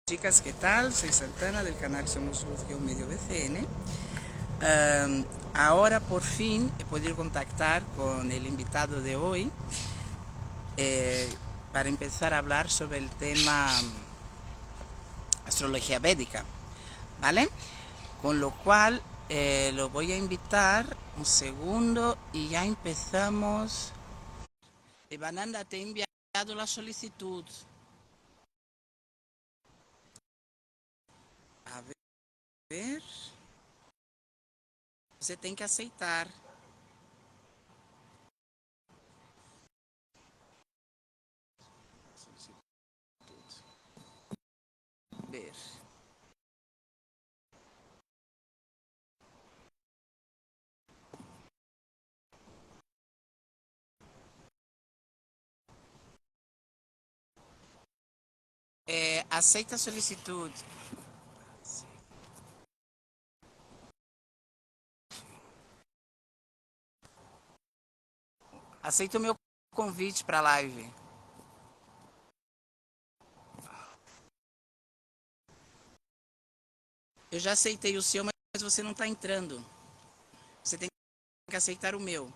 Chicas, ¿qué tal? Soy Santana del canal Somos Luz Medio BCN. Ahora por fin he podido contactar con el invitado de hoy eh, para empezar a hablar sobre el tema astrología védica, ¿vale? Con lo cual lo voy a invitar un segundo y ya empezamos. Evananda, te he enviado la solicitud. A ver, você tem que aceitar. Ver. Aceita a solicitud. Aceita o meu convite para a live. Eu já aceitei o seu, mas você não está entrando. Você tem que aceitar o meu.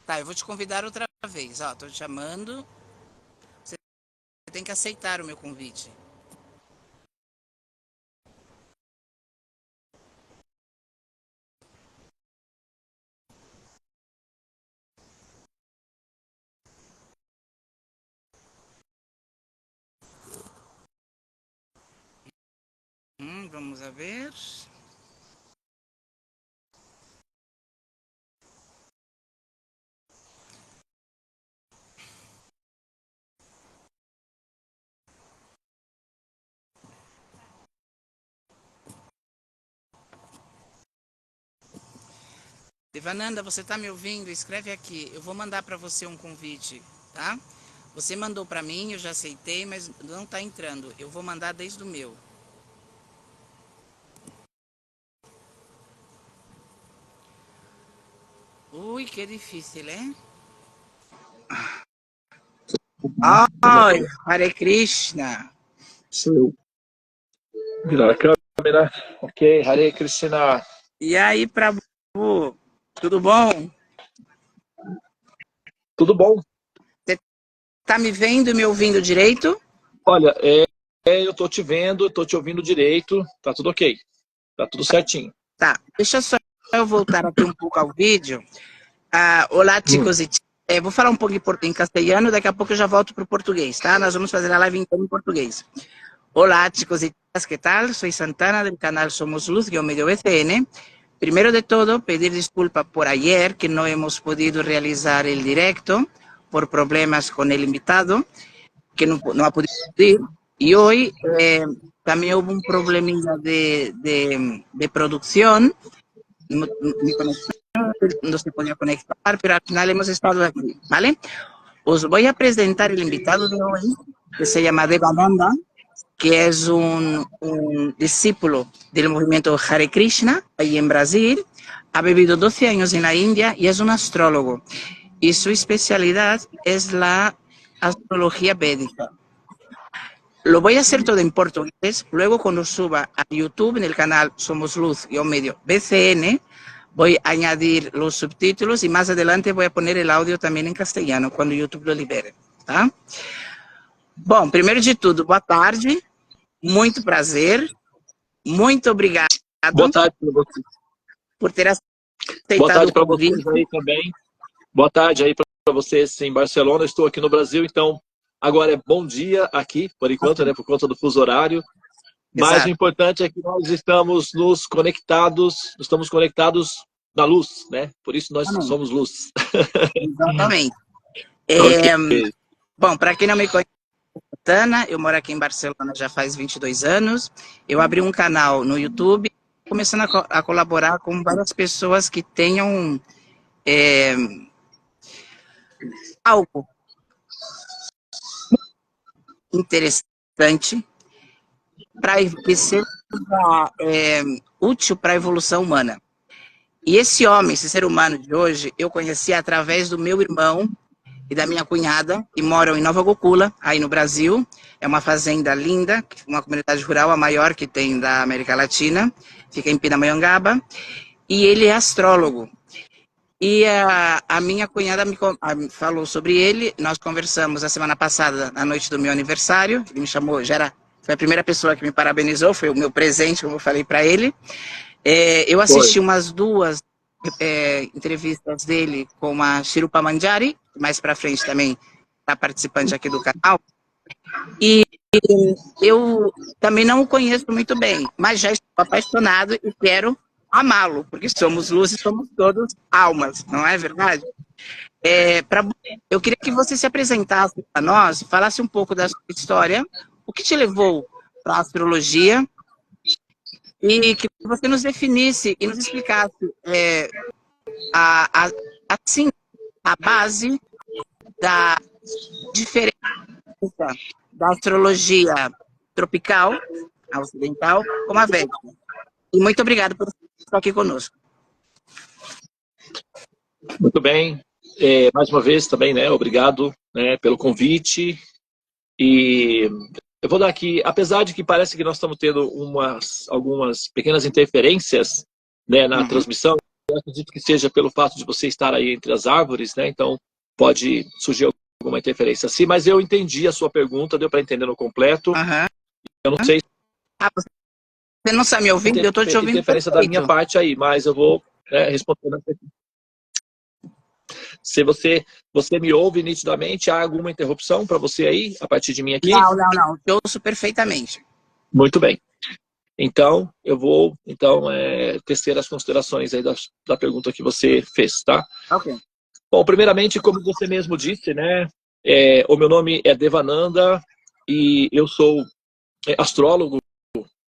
Tá, eu vou te convidar outra vez. Ó, tô te chamando. Você tem que aceitar o meu convite. Vamos a ver. Devananda, você está me ouvindo? Escreve aqui. Eu vou mandar para você um convite, tá? Você mandou para mim, eu já aceitei, mas não está entrando. Eu vou mandar desde o meu. Ui, que difícil, hein? Ai, Hare Krishna. Sou eu. Virar a câmera. Ok, Hare Krishna. E aí, Prabhu? Tudo bom? Tudo bom? Você tá me vendo e me ouvindo direito? Olha, eu tô te vendo, tô te ouvindo direito, tá tudo ok. Tá tudo certinho. Tá, deixa só eu voltar aqui um pouco ao vídeo. Olá, chicos e vou falar um pouco em castelhano, daqui a pouco eu já volto para o português, tá? Nós vamos fazer a live inteira em português. Olá, chicos y chicas, ¿qué tal? Soy Santana del canal Somos Luz, medio BCN. Primero de todo, pedir disculpa por ayer que no hemos podido realizar el directo por problemas con el invitado, que no ha podido ir. Y hoy también hubo un problemilla de producción. Mi conexión no se podía conectar, pero al final hemos estado aquí, ¿vale? Os voy a presentar el invitado de hoy, que se llama Devananda, que es un discípulo del movimiento Hare Krishna, ahí en Brasil. Ha vivido 12 años en la India y es un astrólogo. Y su especialidad es la astrología védica. Lo voy a hacer todo en portugués. Luego, cuando suba a YouTube, en el canal Somos Luz-Medio BCN, voy a añadir los subtítulos y más adelante voy a poner el audio también en castellano, cuando YouTube lo libere. Tá? Bom, primeiro de tudo, boa tarde. Muito prazer. Muito obrigado Boa tarde para você. por ter Boa aceitado tarde o para convite. vocês aí também. Boa tarde aí para vocês em Barcelona. Estou aqui no Brasil, então agora é bom dia aqui, por enquanto, né, por conta do fuso horário. Mas o Exato. importante é que nós estamos estamos conectados na luz, né? Por isso nós somos luz. Exatamente. Ok. Bom, para quem não me conhece, Tana, eu moro aqui em Barcelona já faz 22 anos. Eu abri um canal no YouTube, começando a colaborar com várias pessoas que tenham algo interessante para que seja útil para a evolução humana. E esse homem, esse ser humano de hoje, eu conheci através do meu irmão e da minha cunhada, que moram em Nova Gokula, aí no Brasil. É uma fazenda linda, uma comunidade rural, a maior que tem da América Latina, fica em Pindamonhangaba, e ele é astrólogo. E a minha cunhada falou sobre ele, nós conversamos a semana passada, na noite do meu aniversário, ele me chamou, foi a primeira pessoa que me parabenizou, foi o meu presente, como eu falei para ele. Eu assisti umas duas entrevistas dele com a Shirupa Manjari, mais para frente também está participante aqui do canal, e eu também não o conheço muito bem, mas já estou apaixonado e quero amá-lo, porque somos luz e somos todos almas, não é verdade? Eu queria que você se apresentasse para nós, falasse um pouco da sua história, o que te levou para a astrologia, e que você nos definisse e nos explicasse assim, a base da diferença da astrologia tropical, a ocidental, com a védica. E muito obrigado por estar aqui conosco. Muito bem. Mais uma vez também, né, obrigado, né, pelo convite. E eu vou dar aqui, apesar de que parece que nós estamos tendo algumas pequenas interferências, né, na transmissão, eu acredito que seja pelo fato de você estar aí entre as árvores, né, então pode surgir alguma interferência assim, mas eu entendi a sua pergunta, deu para entender no completo. Eu não sei Você não está me ouvindo? Eu estou te ouvindo interferência perfeito. da minha parte aí, mas eu vou responder. Se você me ouve nitidamente, há alguma interrupção para você aí, a partir de mim aqui? Não. Eu ouço perfeitamente. Muito bem. Então, eu vou tecer as considerações aí da pergunta que você fez, tá? Ok. Bom, primeiramente, como você mesmo disse, né? O meu nome é Devananda e eu sou astrólogo,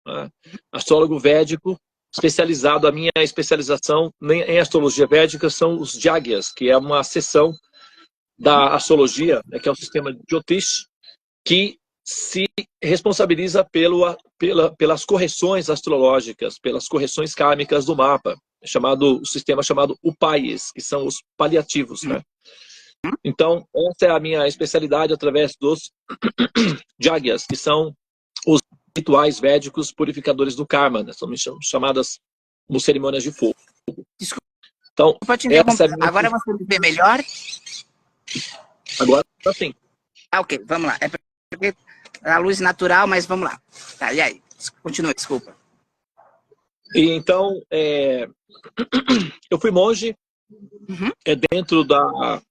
né, astrólogo védico, especializado. A minha especialização em astrologia védica são os Jagyas, que é uma seção da astrologia, né, que é o sistema de Jyotish, que se responsabiliza pelas correções astrológicas, pelas correções kármicas do mapa, o sistema chamado Upayas, que são os paliativos, né? Então, essa é a minha especialidade através dos Jagyas, que são os rituais védicos purificadores do karma, né? São chamadas como cerimônias de fogo. Desculpa, então, agora você me vê melhor? Agora sim. Ok, vamos lá. É porque a luz natural, mas vamos lá. Tá, e aí? Continua, desculpa. E então, eu fui monge dentro da...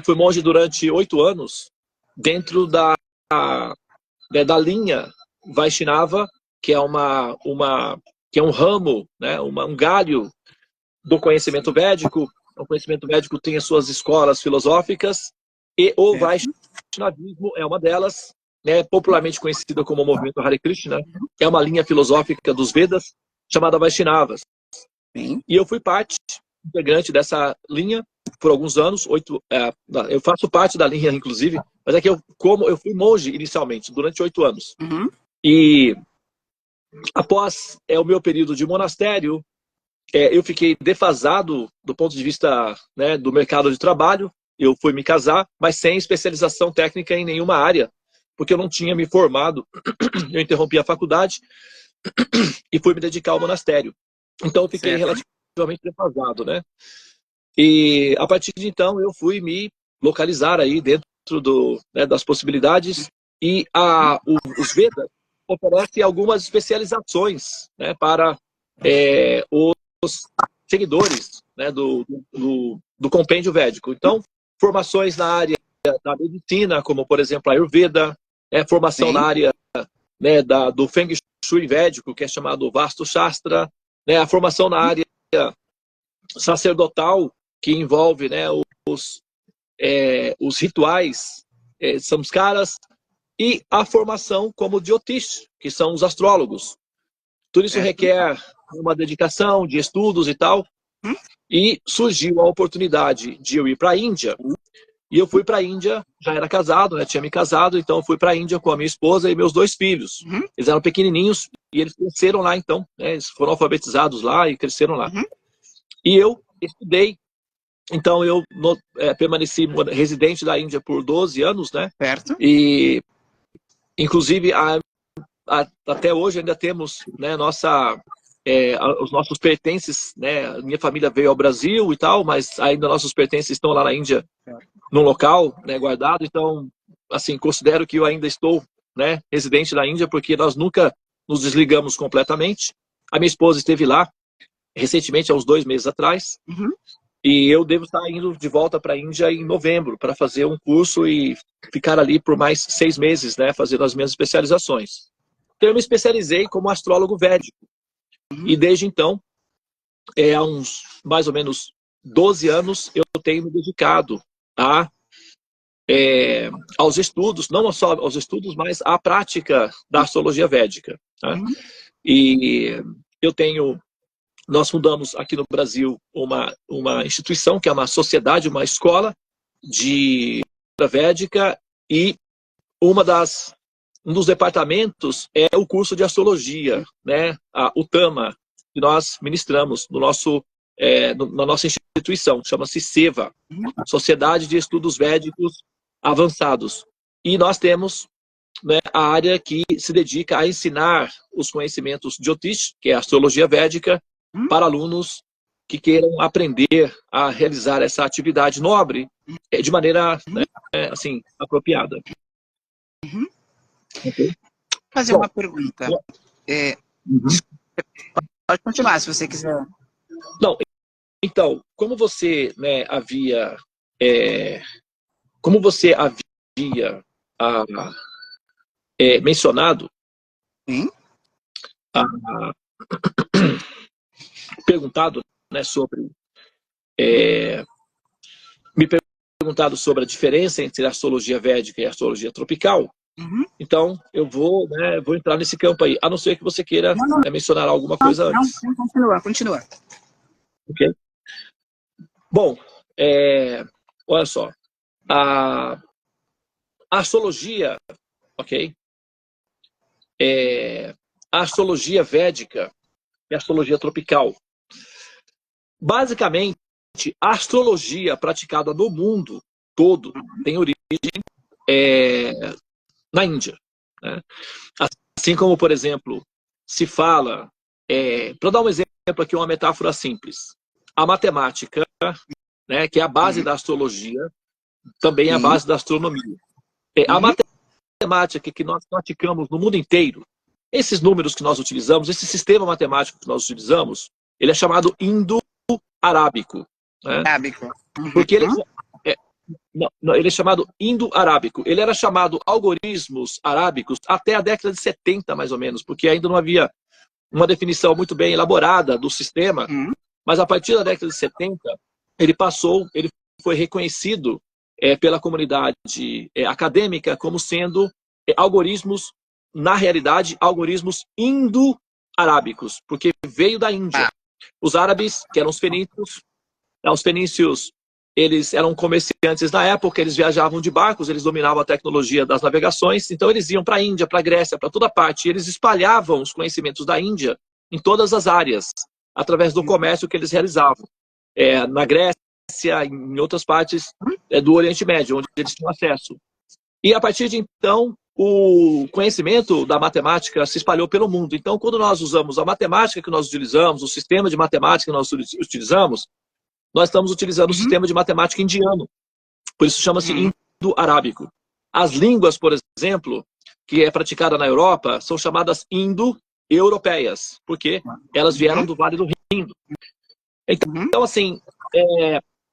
fui monge durante 8 anos dentro da linha Vaishnava, que é que é um ramo, né, um galho do conhecimento védico. O conhecimento védico tem as suas escolas filosóficas e o Vaishnavismo é uma delas, né, popularmente conhecida como o movimento Hare Krishna. É uma linha filosófica dos Vedas chamada Vaishnavas. E eu fui integrante dessa linha por alguns anos. Eu faço parte da linha, inclusive, mas é que eu fui monge inicialmente, durante 8 anos. E após o meu período de monastério, eu fiquei defasado do ponto de vista, né, do mercado de trabalho. Eu fui me casar, mas sem especialização técnica em nenhuma área, porque eu não tinha me formado. Eu interrompi a faculdade e fui me dedicar ao monastério. Então eu fiquei relativamente defasado, né? E a partir de então eu fui me localizar aí dentro das possibilidades, e os Vedas oferecem algumas especializações, né, para os seguidores, né, do compêndio védico. Então, formações na área da medicina, como por exemplo a Ayurveda, formação na área, né, do Feng Shui védico, que é chamado Vastu Shastra, né, a formação na área sacerdotal, que envolve, né, os rituais, samskaras, e a formação como Jyotish, que são os astrólogos. Tudo isso requer uma dedicação de estudos e tal. E surgiu a oportunidade de eu ir para a Índia. E eu fui para a Índia, já era casado, né, tinha me casado, então eu fui para a Índia com a minha esposa e meus 2 filhos. Eles eram pequenininhos e eles cresceram lá, então, né, eles foram alfabetizados lá e cresceram lá. E eu estudei, então eu permaneci residente da Índia por 12 anos, né? Certo. E, inclusive, até hoje ainda temos, né, os nossos pertences, né? Minha família veio ao Brasil e tal, mas ainda nossos pertences estão lá na Índia, num local, né, guardado. Então, assim, considero que eu ainda estou, né, residente da Índia, porque nós nunca nos desligamos completamente. A minha esposa esteve lá recentemente, há uns 2 meses atrás, e eu devo estar indo de volta para a Índia em novembro para fazer um curso e ficar ali por mais 6 meses, né, fazendo as minhas especializações. Então, eu me especializei como astrólogo védico. E desde então, há uns mais ou menos 12 anos, eu tenho me dedicado aos estudos, não só aos estudos, mas à prática da astrologia védica. Tá? E nós fundamos aqui no Brasil uma instituição que é uma sociedade, uma escola de védica, e um dos departamentos é o curso de astrologia, né? O TAMA, que nós ministramos na nossa instituição, chama-se SEVA, Sociedade de Estudos Védicos Avançados. E nós temos, né, a área que se dedica a ensinar os conhecimentos de Jyotish, que é a astrologia védica, para alunos que queiram aprender a realizar essa atividade nobre de maneira, né, assim, apropriada. Okay. Fazer uma pergunta. Pode continuar, se você quiser. Não, então, como você, né, havia mencionado, perguntado, né, me perguntado sobre a diferença entre a astrologia védica e a astrologia tropical. Então, eu vou entrar nesse campo aí, a não ser que você queira mencionar alguma coisa antes. Não, continua. Ok. Bom, olha só. A astrologia, ok? A astrologia védica e a astrologia tropical. Basicamente, a astrologia praticada no mundo todo tem origem na Índia. Né? Assim como, por exemplo, se fala, para dar um exemplo aqui, uma metáfora simples, a matemática, né, que é a base da astrologia, também é a base da astronomia. A matemática que nós praticamos no mundo inteiro, esses números que nós utilizamos, esse sistema matemático que nós utilizamos, ele é chamado indo-arábico. Né? Arábico. Porque ele é chamado indo-arábico. Ele era chamado algoritmos arábicos até a década de 70, mais ou menos, porque ainda não havia uma definição muito bem elaborada do sistema, mas a partir da década de 70, ele foi reconhecido pela comunidade acadêmica como sendo algoritmos, na realidade, algoritmos indo-arábicos, porque veio da Índia. Os árabes, que eram os fenícios, eles eram comerciantes na época, eles viajavam de barcos, eles dominavam a tecnologia das navegações, então eles iam para a Índia, para a Grécia, para toda parte, e eles espalhavam os conhecimentos da Índia em todas as áreas, através do comércio que eles realizavam. Na Grécia, em outras partes do Oriente Médio, onde eles tinham acesso. E a partir de então, o conhecimento da matemática se espalhou pelo mundo. Então, quando nós usamos a matemática que nós utilizamos, o sistema de matemática que nós utilizamos, nós estamos utilizando o sistema de matemática indiano. Por isso chama-se indo-arábico. As línguas, por exemplo, que é praticada na Europa, são chamadas indo-europeias, porque elas vieram do Vale do Indo. Então assim,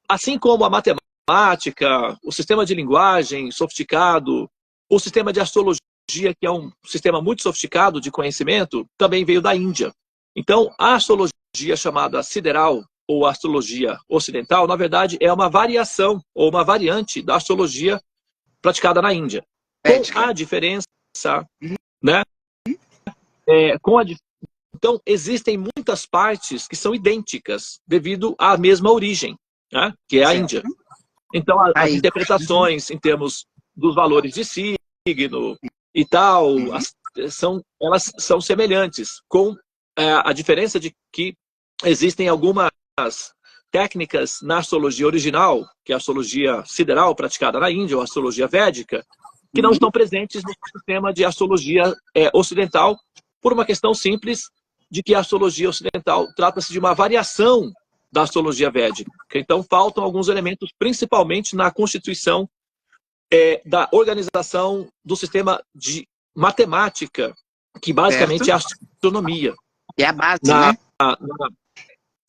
assim como a matemática, o sistema de linguagem sofisticado, o sistema de astrologia, que é um sistema muito sofisticado de conhecimento, também veio da Índia. Então, a astrologia chamada sideral, ou astrologia ocidental, na verdade, é uma variação ou uma variante da astrologia praticada na Índia. Com a diferença, né? Então, existem muitas partes que são idênticas devido à mesma origem, né? Que é a Índia. Então, as interpretações em termos dos valores de signo e tal, elas são semelhantes, com a diferença de que existem algumas técnicas na astrologia original, que é a astrologia sideral praticada na Índia, ou a astrologia védica, que não estão presentes no sistema de astrologia ocidental, por uma questão simples de que a astrologia ocidental trata-se de uma variação da astrologia védica. Então, faltam alguns elementos, principalmente na constituição da organização do sistema de matemática, que basicamente é a astronomia. É a base, né?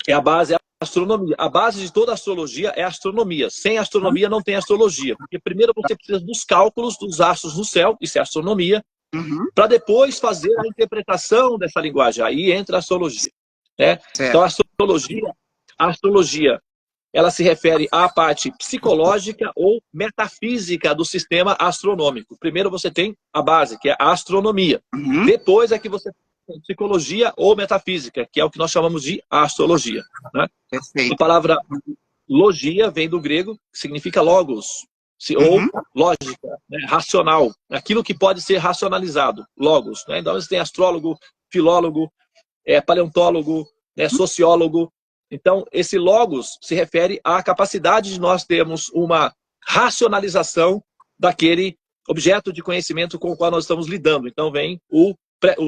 É a base, é a astronomia. A base de toda a astrologia é a astronomia. Sem astronomia não tem astrologia. Porque primeiro você precisa dos cálculos dos astros no céu, isso é astronomia, para depois fazer a interpretação dessa linguagem. Aí entra a astrologia. Né? Então a astrologia, ela se refere à parte psicológica ou metafísica do sistema astronômico. Primeiro você tem a base, que é a astronomia. Depois é que você tem psicologia ou metafísica, que é o que nós chamamos de astrologia. Né? A palavra logia vem do grego, que significa logos, ou lógica, né? Racional. Aquilo que pode ser racionalizado, logos. Né? Então você tem astrólogo, filólogo, paleontólogo, sociólogo. Então, esse logos se refere à capacidade de nós termos uma racionalização daquele objeto de conhecimento com o qual nós estamos lidando. Então, vem o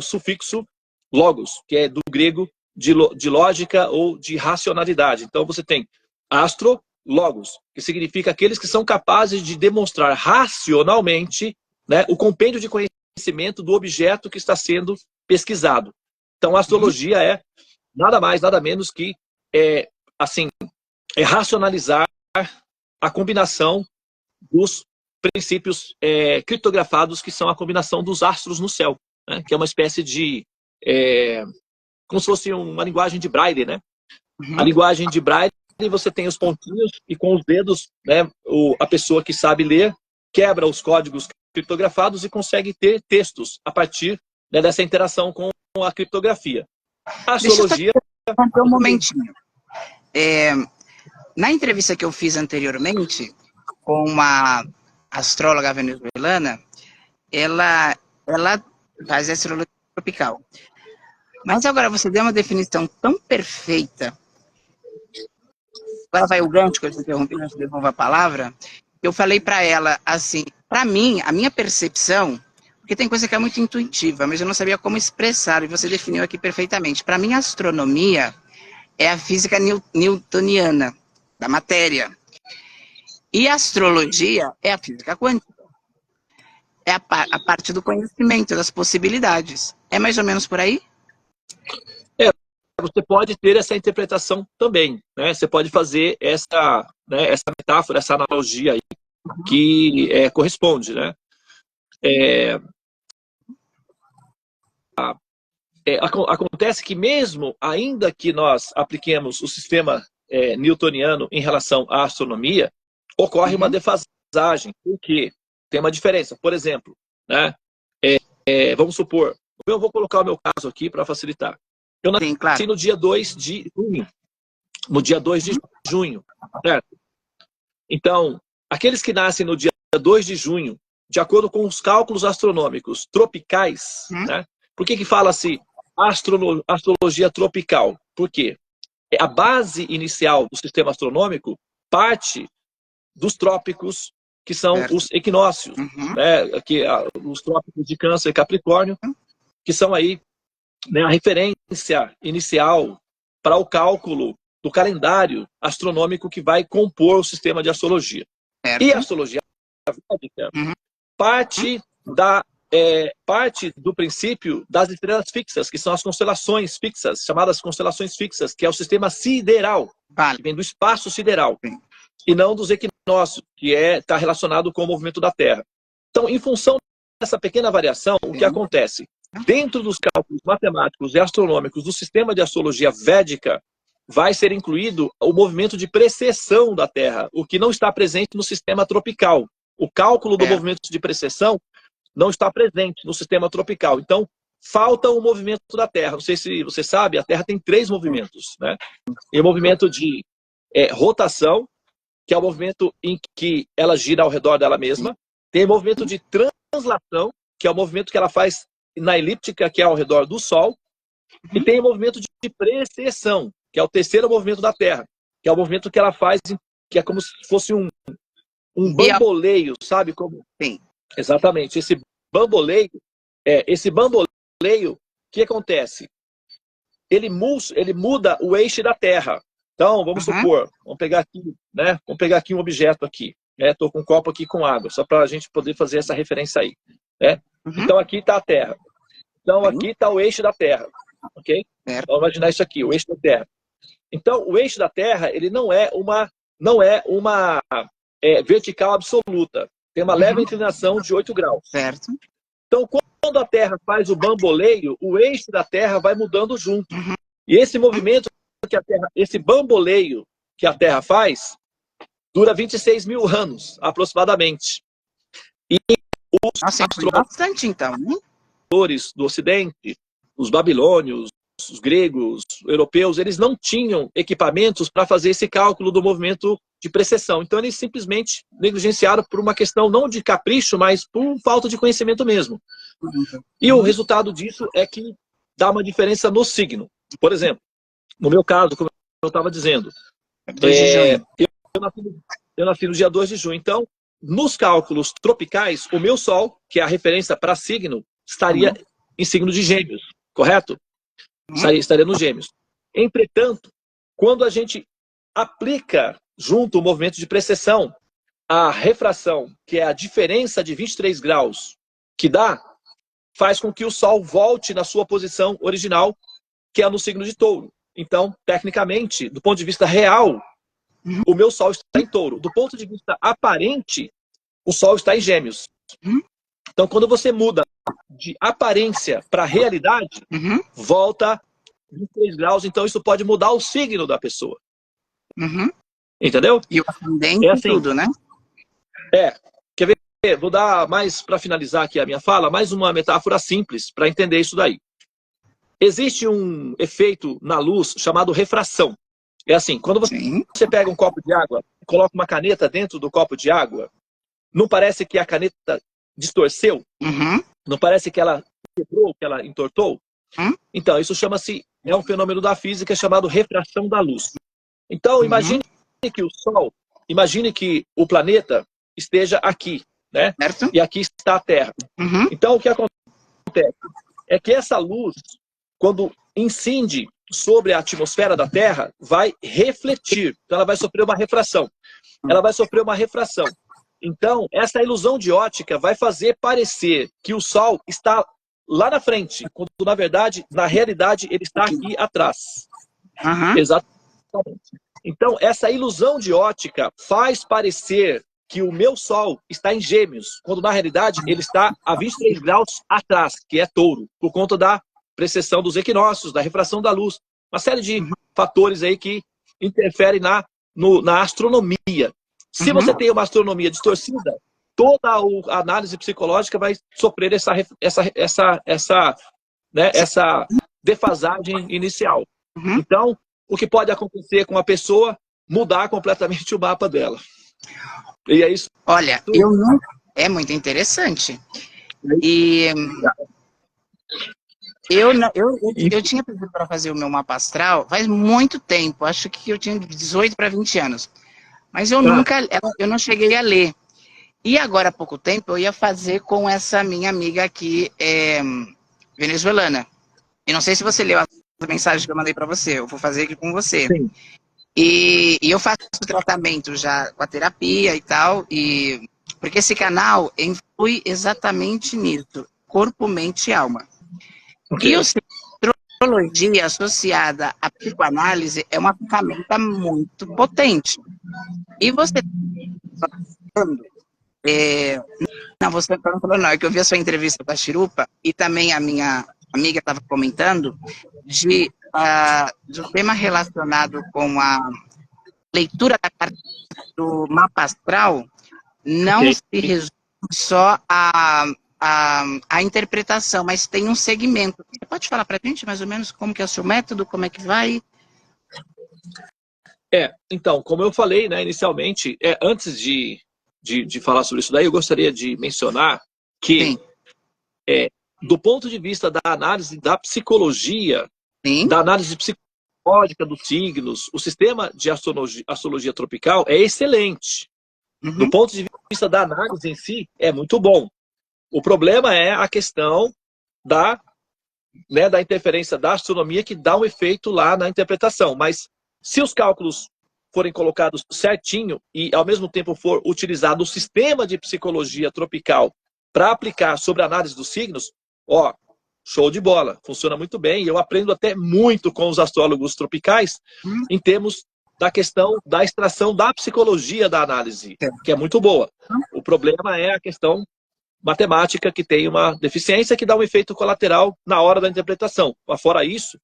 sufixo logos, que é do grego de lógica ou de racionalidade. Então, você tem astrologos, que significa aqueles que são capazes de demonstrar racionalmente, né, o compêndio de conhecimento do objeto que está pesquisado. Então, a astrologia é nada mais, nada menos que racionalizar a combinação dos princípios criptografados, que são a combinação dos astros no céu, né? Que é uma espécie de... como se fosse uma linguagem de Braille, né? A linguagem de Braille, você tem os pontinhos e com os dedos, né, a pessoa que sabe ler quebra os códigos criptografados e consegue ter textos a partir, né, dessa interação com a criptografia. A astrologia... Um momentinho. Na entrevista que eu fiz anteriormente com uma astróloga venezuelana, ela faz astrologia tropical. Mas agora você deu uma definição tão perfeita. Agora vai o gancho que eu te interrompi, eu te devolvo a palavra. Eu falei para ela assim, para mim, a minha percepção, porque tem coisa que é muito intuitiva, mas eu não sabia como expressar, e você definiu aqui perfeitamente. Para mim, a astronomia é a física newtoniana da matéria. E a astrologia é a física quântica. É a parte do conhecimento, das possibilidades. É mais ou menos por aí? Você pode ter essa interpretação também, né? Você pode fazer essa metáfora, essa analogia aí, que corresponde, né? Acontece que mesmo, ainda que nós apliquemos o sistema newtoniano em relação à astronomia, ocorre uma defasagem, porque tem uma diferença. Por exemplo, né? Vamos supor, eu vou colocar o meu caso aqui para facilitar. Eu nasci no dia 2 de junho. No dia 2 de junho, certo? Então, aqueles que nascem no dia 2 de junho, de acordo com os cálculos astronômicos tropicais, né? Por que fala-se astrologia tropical? Por quê? A base inicial do sistema astronômico parte dos trópicos, que são os equinócios, né? Os trópicos de Câncer e Capricórnio, que são aí, né, a referência inicial para o cálculo do calendário astronômico que vai compor o sistema de astrologia. E a astrologia parte do princípio das estrelas fixas, que são as constelações fixas, chamadas constelações fixas, que é o sistema sideral, que vem do espaço sideral, e não dos equinócios, que está relacionado com o movimento da Terra. Então, em função dessa pequena variação, o que acontece? Dentro dos cálculos matemáticos e astronômicos do sistema de astrologia védica, vai ser incluído o movimento de precessão da Terra, o que não está presente no sistema tropical. O cálculo do movimento de precessão não está presente no sistema tropical. Então, falta o movimento da Terra. Não sei se você sabe, a Terra tem 3 movimentos, né? E o movimento de rotação, que é o movimento em que ela gira ao redor dela mesma. Tem o movimento de translação, que é o movimento que ela faz na elíptica, que é ao redor do Sol. E tem o movimento de precessão, que é o terceiro movimento da Terra, que é o movimento que ela faz, que é como se fosse um bamboleio, sabe? Como... Sim. Exatamente. Esse bamboleio, o que acontece? Ele muda o eixo da Terra. Então, vamos supor, vamos pegar aqui, né? Vamos pegar aqui um objeto aqui. Estou com um copo aqui com água, só para a gente poder fazer essa referência aí. Né? Então, aqui está a Terra. Então, aqui está o eixo da Terra. Ok? Vamos imaginar isso aqui, o eixo da Terra. Então, o eixo da Terra, ele não é uma vertical absoluta. Tem uma leve inclinação de 8 graus. Certo. Então, quando a Terra faz o bamboleio, o eixo da Terra vai mudando junto. E esse movimento, esse bamboleio que a Terra faz, dura 26 mil anos, aproximadamente. E os bastante, então, né? do Ocidente, os babilônios, os gregos, os europeus, eles não tinham equipamentos para fazer esse cálculo do movimento de precessão. Então, eles simplesmente negligenciaram por uma questão não de capricho, mas por falta de conhecimento mesmo. E o resultado disso é que dá uma diferença no signo. Por exemplo, no meu caso, como eu estava dizendo, eu nasci no dia 2 de junho. Então, nos cálculos tropicais, o meu Sol, que é a referência para signo, estaria em signo de Gêmeos, correto? Estaria nos Gêmeos. Entretanto, quando a gente aplica junto o movimento de precessão, a refração, que é a diferença de 23 graus que dá, faz com que o Sol volte na sua posição original, que é no signo de Touro. Então, tecnicamente, do ponto de vista real, o meu Sol está em Touro. Do ponto de vista aparente, o Sol está em Gêmeos. Então, quando você muda de aparência para realidade, volta 23 graus. Então, isso pode mudar o signo da pessoa. Entendeu? E o ascendente e tudo, né? Quer ver? Vou dar mais, para finalizar aqui a minha fala, mais uma metáfora simples para entender isso daí. Existe um efeito na luz chamado refração. É assim, quando você pega um copo de água e coloca uma caneta dentro do copo de água, não parece que a caneta distorceu? Não parece que ela quebrou, que ela entortou? Então, isso é um fenômeno da física chamado refração da luz. Então, imagine que o Sol, imagine que o planeta esteja aqui, né? Certo. E aqui está a Terra. Então, o que acontece é que essa luz, quando incide sobre a atmosfera da Terra, vai refletir. Então, ela vai sofrer uma refração. Então, essa ilusão de ótica vai fazer parecer que o Sol está lá na frente, quando, na verdade, na realidade, ele está aqui atrás. Exatamente. Então, essa ilusão de ótica faz parecer que o meu Sol está em Gêmeos, quando, na realidade, ele está a 23 graus atrás, que é Touro, por conta da precessão dos equinócios, da refração da luz. Uma série de fatores aí que interferem na astronomia. Se você tem uma astronomia distorcida, toda a análise psicológica vai sofrer essa defasagem inicial. Então, o que pode acontecer com a pessoa, mudar completamente o mapa dela. E é isso. Olha, é muito interessante. E eu tinha pedido para fazer o meu mapa astral faz muito tempo. Acho que eu tinha 18 para 20 anos. Mas eu não cheguei a ler. E agora, há pouco tempo, eu ia fazer com essa minha amiga aqui, venezuelana. E não sei se você leu as mensagens que eu mandei para você. Eu vou fazer aqui com você. Sim. E eu faço tratamento já com a terapia e tal. Porque esse canal influi exatamente nisso. Corpo, mente e alma. E a astrologia associada à psicoanálise é uma ferramenta muito potente. E você não, você não falou não, é que eu vi a sua entrevista com a Chirupa e também a minha amiga estava comentando de um tema relacionado com a leitura da carta do mapa astral, não se resume só a interpretação, mas tem um segmento. Você pode falar para a gente mais ou menos como que é o seu método, como é que vai? Então, como eu falei, né, inicialmente, antes de falar sobre isso daí, eu gostaria de mencionar que, do ponto de vista da análise da psicologia, da análise lógica dos signos, o sistema de astrologia tropical é excelente. Do ponto de vista da análise em si, é muito bom. O problema é a questão da interferência da astronomia que dá um efeito lá na interpretação. Mas se os cálculos forem colocados certinho e, ao mesmo tempo, for utilizado o sistema de psicologia tropical para aplicar sobre a análise dos signos, ó, show de bola, funciona muito bem. Eu aprendo até muito com os astrólogos tropicais em termos da questão da extração da psicologia da análise, que é muito boa. O problema é a questão matemática, que tem uma deficiência que dá um efeito colateral na hora da interpretação. Mas fora isso,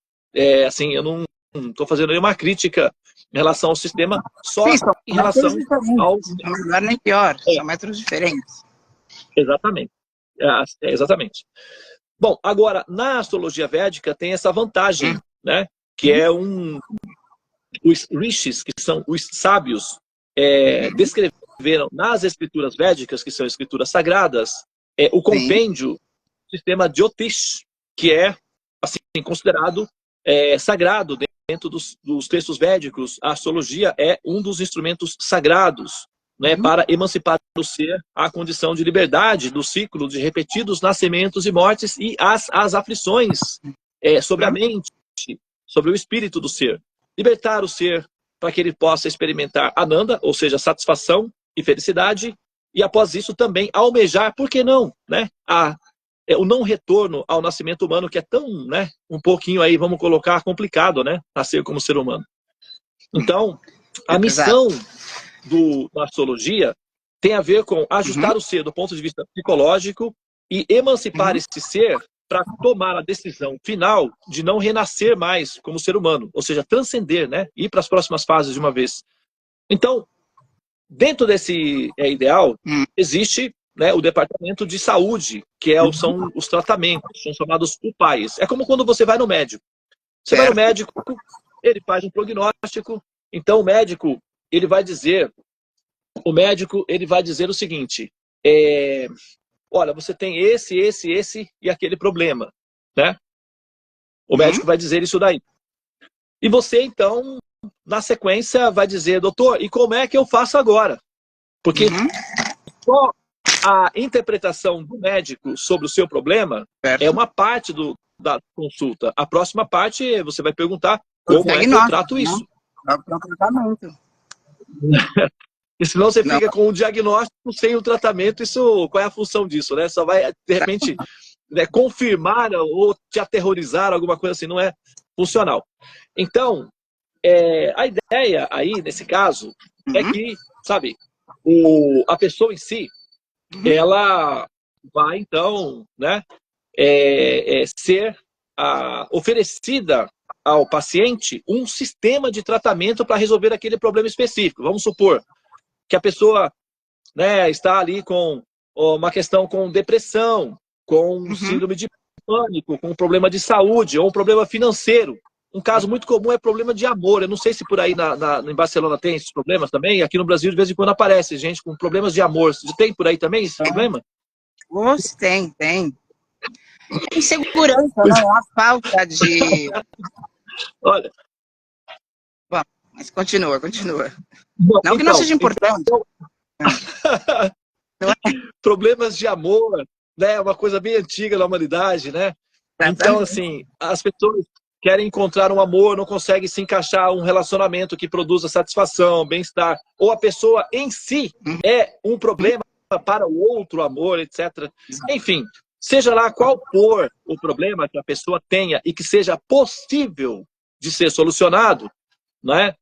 assim, eu não estou fazendo nenhuma crítica em relação ao sistema, só em relação ao... Não é melhor nem pior, são métodos diferentes. Exatamente. Exatamente. Bom, agora, na astrologia védica tem essa vantagem, né? Que é os rishis, que são os sábios, descreveram nas escrituras védicas, que são escrituras sagradas, o compêndio do sistema Jyotish, que é assim, considerado sagrado dentro dos textos védicos. A astrologia é um dos instrumentos sagrados, né, para emancipar o ser à condição de liberdade do ciclo de repetidos nascimentos e mortes e as aflições sobre a mente, sobre o espírito do ser. Libertar o ser para que ele possa experimentar Ananda, ou seja, satisfação e felicidade, e após isso também almejar, por que não, né? O não retorno ao nascimento humano, que é tão, né, um pouquinho aí, vamos colocar, complicado, né? Nascer como ser humano. Então, a missão da astrologia tem a ver com ajustar o ser do ponto de vista psicológico e emancipar esse ser para tomar a decisão final de não renascer mais como ser humano, ou seja, transcender, né? Ir para as próximas fases de uma vez. Então, dentro desse ideal, existe, né, o departamento de saúde, que são os tratamentos, são chamados UPAIs. É como quando você vai no médico. Você vai no médico, ele faz um prognóstico, então o médico vai dizer o seguinte, olha, você tem esse e aquele problema, né? O médico vai dizer isso daí. E você, então, na sequência, vai dizer, doutor, e como é que eu faço agora? Porque só a interpretação do médico sobre o seu problema é uma parte da consulta. A próxima parte, você vai perguntar como é que eu trato isso. É o tratamento. E senão você fica com o diagnóstico sem o tratamento, qual é a função disso, né? Só vai, de repente, confirmar ou te aterrorizar, alguma coisa assim, não é funcional. Então, a ideia aí, nesse caso, é que, sabe, a pessoa em si, ela vai, então, né, ser oferecida ao paciente um sistema de tratamento para resolver aquele problema específico. Vamos supor que a pessoa, né, está ali com uma questão com depressão, com síndrome de pânico, com um problema de saúde ou um problema financeiro. Um caso muito comum é problema de amor. Eu não sei se por aí em Barcelona tem esses problemas também. Aqui no Brasil, de vez em quando, aparece gente com problemas de amor. Tem por aí também esse problema? Nossa, tem. Insegurança, né? A falta de... Olha... Bom, mas continua. Bom, não que não seja importante. Problemas de amor, né? É uma coisa bem antiga da humanidade, né? Então, assim, as pessoas querem encontrar um amor, não conseguem se encaixar um relacionamento que produza satisfação, bem-estar. Ou a pessoa em si é um problema para o outro amor, etc. Enfim, seja lá qual for o problema que a pessoa tenha e que seja possível de ser solucionado, né?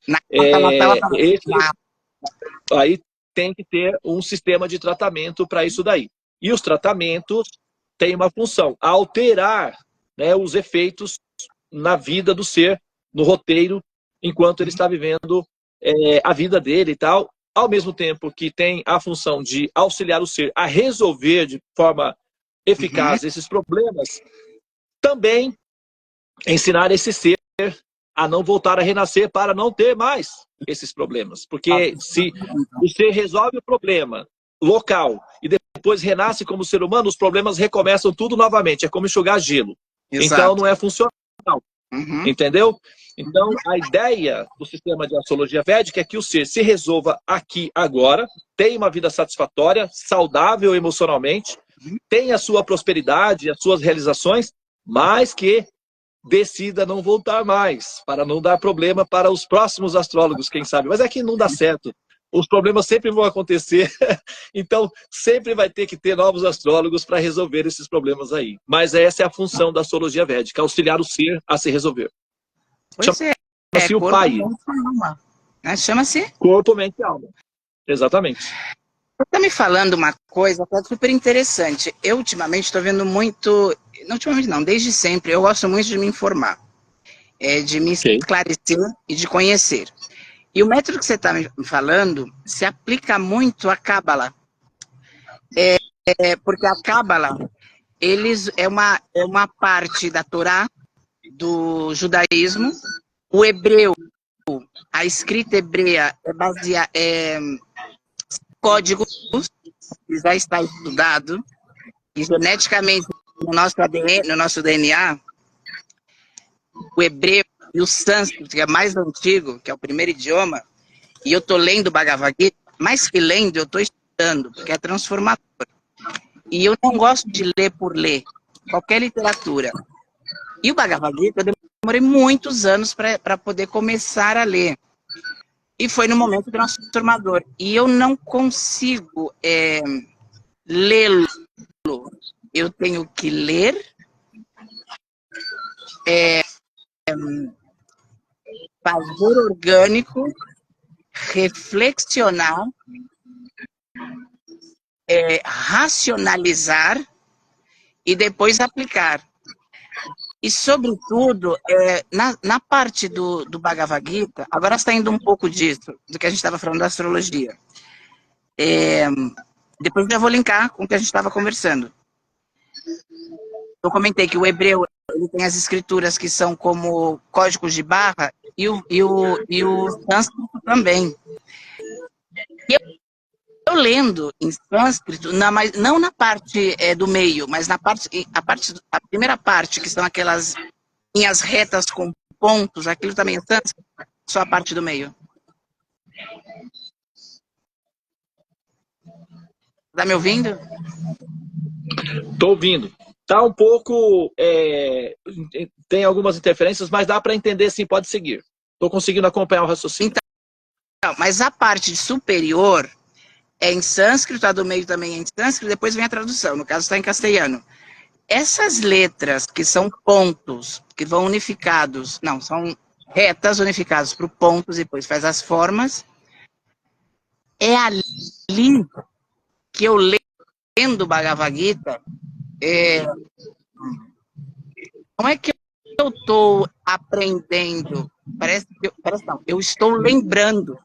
Aí tem que ter um sistema de tratamento para isso daí. E os tratamentos têm uma função, alterar, né, os efeitos na vida do ser, no roteiro, enquanto ele está vivendo a vida dele e tal, ao mesmo tempo que tem a função de auxiliar o ser a resolver de forma eficaz esses problemas, também ensinar esse ser a não voltar a renascer para não ter mais esses problemas. Porque se o ser resolve o problema local e depois renasce como ser humano, os problemas recomeçam tudo novamente. É como enxugar gelo. Exato. Então não é funcional. Entendeu? Então, a ideia do sistema de astrologia védica é que o ser se resolva aqui, agora, tenha uma vida satisfatória, saudável emocionalmente, tenha a sua prosperidade, as suas realizações, mas que decida não voltar mais, para não dar problema para os próximos astrólogos, quem sabe. Mas é que não dá certo. Os problemas sempre vão acontecer, então sempre vai ter que ter novos astrólogos para resolver esses problemas aí. Mas essa é a função da astrologia védica, auxiliar o ser a se resolver. Pois é. Chama-se o Corpo, pai. mente e alma. Chama-se? Corpo, mente e alma. Exatamente. Você está me falando uma coisa que é super interessante. Eu, ultimamente, estou vendo muito... Não, ultimamente não, desde sempre. Eu gosto muito de me informar. De me esclarecer e de conhecer. E o método que você está me falando se aplica muito à Cábala. Porque a Cábala é uma parte da Torá, do judaísmo. O hebreu, a escrita hebreia é códigos, que já está estudado, e geneticamente no nosso ADN, no nosso DNA, o hebreu e o sânscrito, que é mais antigo, que é o primeiro idioma, e eu estou lendo o Bhagavad Gita, mais que lendo, eu estou estudando, porque é transformador. E eu não gosto de ler por ler, qualquer literatura. E o Bhagavad Gita, eu demorei muitos anos para poder começar a ler. E foi no momento transformador. E eu não consigo lê-lo. Eu tenho que ler, fazer orgânico, reflexionar, racionalizar e depois aplicar. E, sobretudo, na parte do Bhagavad Gita, agora está indo um pouco disso, do que a gente estava falando da astrologia. Depois eu já vou linkar com o que a gente estava conversando. Eu comentei que o hebreu ele tem as escrituras que são como códigos de barra e o sânscrito também. E eu lendo em sânscrito, não na parte do meio, mas a primeira parte, que são aquelas linhas retas com pontos, aquilo também é sânscrito, só a parte do meio. Tá me ouvindo? Estou ouvindo. Tá um pouco... tem algumas interferências, mas dá para entender sim, pode seguir. Estou conseguindo acompanhar o raciocínio. Então, mas a parte superior é em sânscrito, a do meio também é em sânscrito, depois vem a tradução, no caso está em castelhano. Essas letras que são pontos, que vão unificados, não, são retas unificadas para pontos e depois faz as formas, é ali que eu lendo o Bhagavad Gita, não é que eu estou aprendendo, parece não, eu estou lembrando,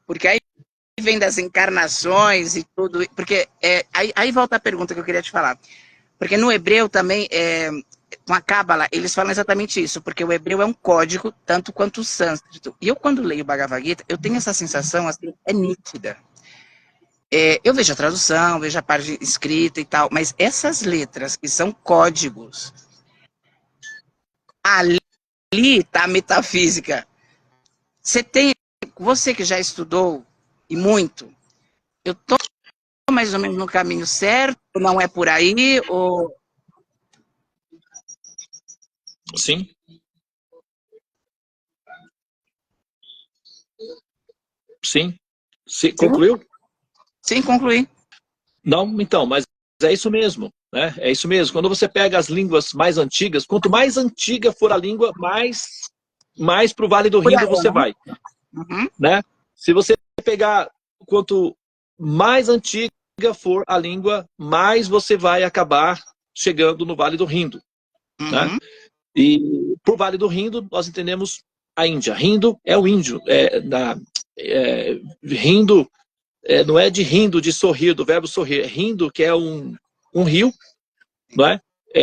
porque aí vem das encarnações e tudo, porque aí volta a pergunta que eu queria te falar, porque no hebreu também, com a Cábala, eles falam exatamente isso, porque o hebreu é um código, tanto quanto o sânscrito, e eu quando leio o Bhagavad Gita, eu tenho essa sensação, assim, é nítida. Eu vejo a tradução, vejo a parte escrita e tal, mas essas letras que são códigos, ali está a metafísica. Você que já estudou, e muito, eu estou mais ou menos no caminho certo, não é por aí, ou... Sim. Sim. Concluiu? Sim, concluí. Não, então, mas é isso mesmo, né? É isso mesmo. Quando você pega as línguas mais antigas, quanto mais antiga for a língua, mais para o Vale do Rindo você vai. Uhum. Né? Se você pegar, quanto mais antiga for a língua, mais você vai acabar chegando no Vale do Rindo. Uhum. Né? E por Vale do Rindo, nós entendemos a Índia. Rindo é o índio. Rindo não é de rindo, de sorrir, do verbo sorrir. É rindo, que é um rio, não é?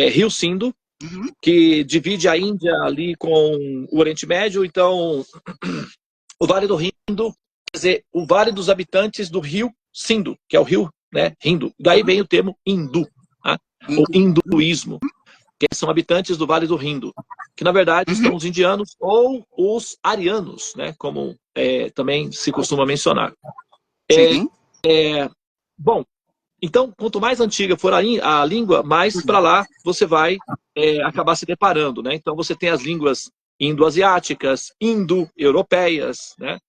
Rio Sindo, Uhum. que divide a Índia ali com o Oriente Médio. Então, o Vale do Rindo, quer dizer, o Vale dos habitantes do rio Sindo, que é o rio, né, Rindo. Daí vem o termo hindu, tá? O hinduísmo, que são habitantes do Vale do Rindo. que na verdade são os indianos ou os arianos, né? Como também se costuma mencionar. Sim. Bom, então, quanto mais antiga for a língua, mais para lá você vai acabar se deparando, né? Então, você tem as línguas indo-asiáticas, indo-europeias, né?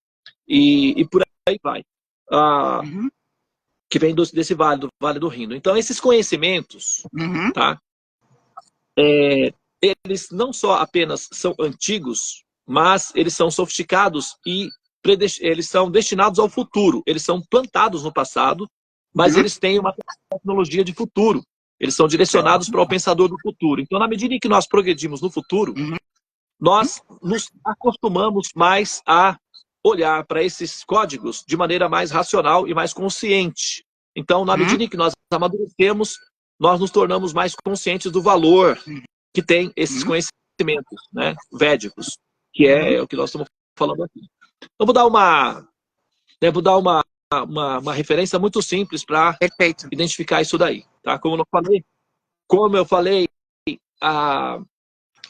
E por aí vai. Que vem desse vale, do Vale do Rindo. Então, esses conhecimentos, tá? Eles não só apenas são antigos, mas eles são sofisticados e eles são destinados ao futuro. Eles são plantados no passado, mas eles têm uma tecnologia de futuro. Eles são direcionados para o pensador do futuro. Então, na medida em que nós progredimos no futuro, nós nos acostumamos mais a olhar para esses códigos de maneira mais racional e mais consciente. Então, na medida em que nós amadurecemos, nós nos tornamos mais conscientes do valor que tem esses conhecimentos, né, védicos, que é o que nós estamos falando aqui. Então, vou dar uma referência muito simples para identificar isso daí. Tá? Como eu falei,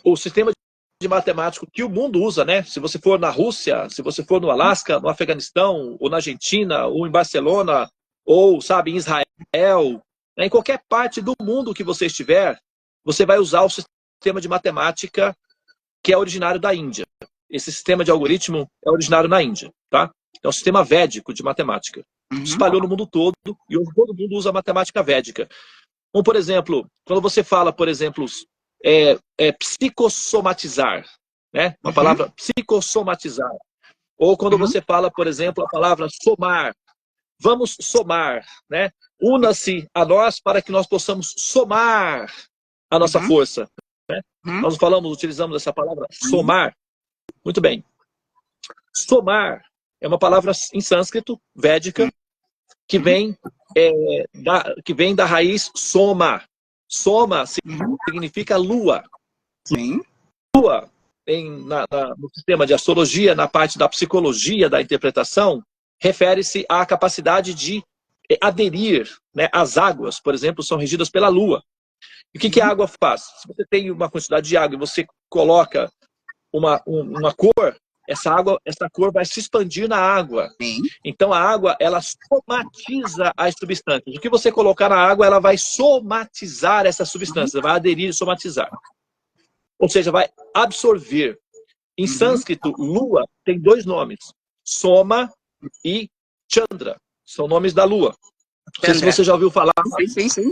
o sistema de matemático que o mundo usa, né? Se você for na Rússia, se você for no Alasca, no Afeganistão, ou na Argentina, ou em Barcelona, ou, sabe, em Israel, né? Em qualquer parte do mundo que você estiver, você vai usar o sistema de matemática que é originário da Índia. Esse sistema de algoritmo é originário na Índia, tá? É um sistema védico de matemática. Espalhou no mundo todo e hoje todo mundo usa matemática védica. Como, por exemplo, quando você fala, por exemplo, psicossomatizar, né? Uma palavra psicossomatizar. Ou quando você fala, por exemplo, a palavra somar. Vamos somar, né? Una-se a nós para que nós possamos somar a nossa força. Né? Nós utilizamos essa palavra somar. Muito bem. Somar é uma palavra em sânscrito, védica, que vem da raiz soma. Soma significa lua. Lua, no sistema de astrologia, na parte da psicologia, da interpretação, refere-se à capacidade de aderir, né? As águas, por exemplo, são regidas pela lua. E o que a água faz? Se você tem uma quantidade de água e você coloca uma cor, essa cor vai se expandir na água. Então a água, ela somatiza as substâncias. O que você colocar na água, ela vai somatizar essa substância, vai aderir e somatizar. Ou seja, vai absorver. Em sânscrito, lua tem dois nomes, Soma e Chandra. São nomes da lua. Não sei se você já ouviu falar. Sim.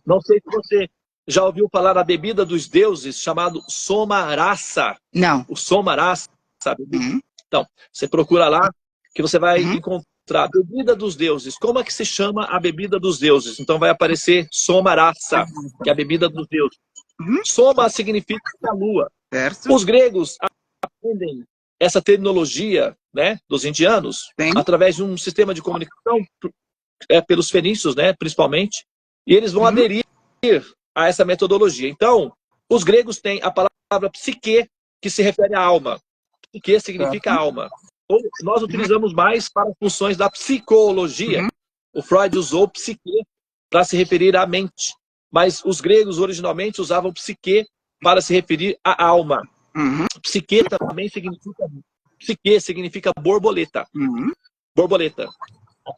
Não sei se você já ouviu falar da bebida dos deuses chamado Somarasa. Não. O Somarasa, sabe? Então, você procura lá que você vai encontrar a bebida dos deuses. Como é que se chama a bebida dos deuses? Então vai aparecer Somarasa, que é a bebida dos deuses. Soma significa a lua. Certo. Os gregos aprendem essa terminologia, né, dos indianos através de um sistema de comunicação pelos fenícios, né, principalmente, e eles vão aderir a essa metodologia. Então, os gregos têm a palavra psique, que se refere à alma. Psique significa alma. Nós utilizamos mais para funções da psicologia. O Freud usou psique para se referir à mente. Mas os gregos originalmente usavam psique para se referir à alma. Psique também significa borboleta. Borboleta.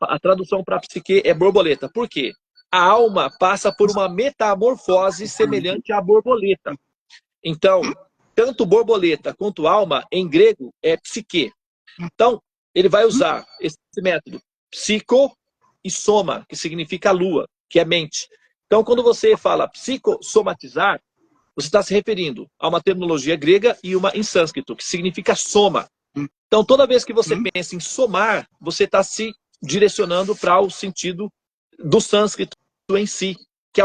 A tradução para psique é borboleta. Por quê? A alma passa por uma metamorfose semelhante à borboleta. Então, tanto borboleta quanto alma, em grego, é psique. Então, ele vai usar esse método, psico e soma, que significa lua, que é mente. Então, quando você fala psicossomatizar, você está se referindo a uma terminologia grega e uma em sânscrito, que significa soma. Então, toda vez que você pensa em somar, você está se direcionando para o sentido do sânscrito em si, que é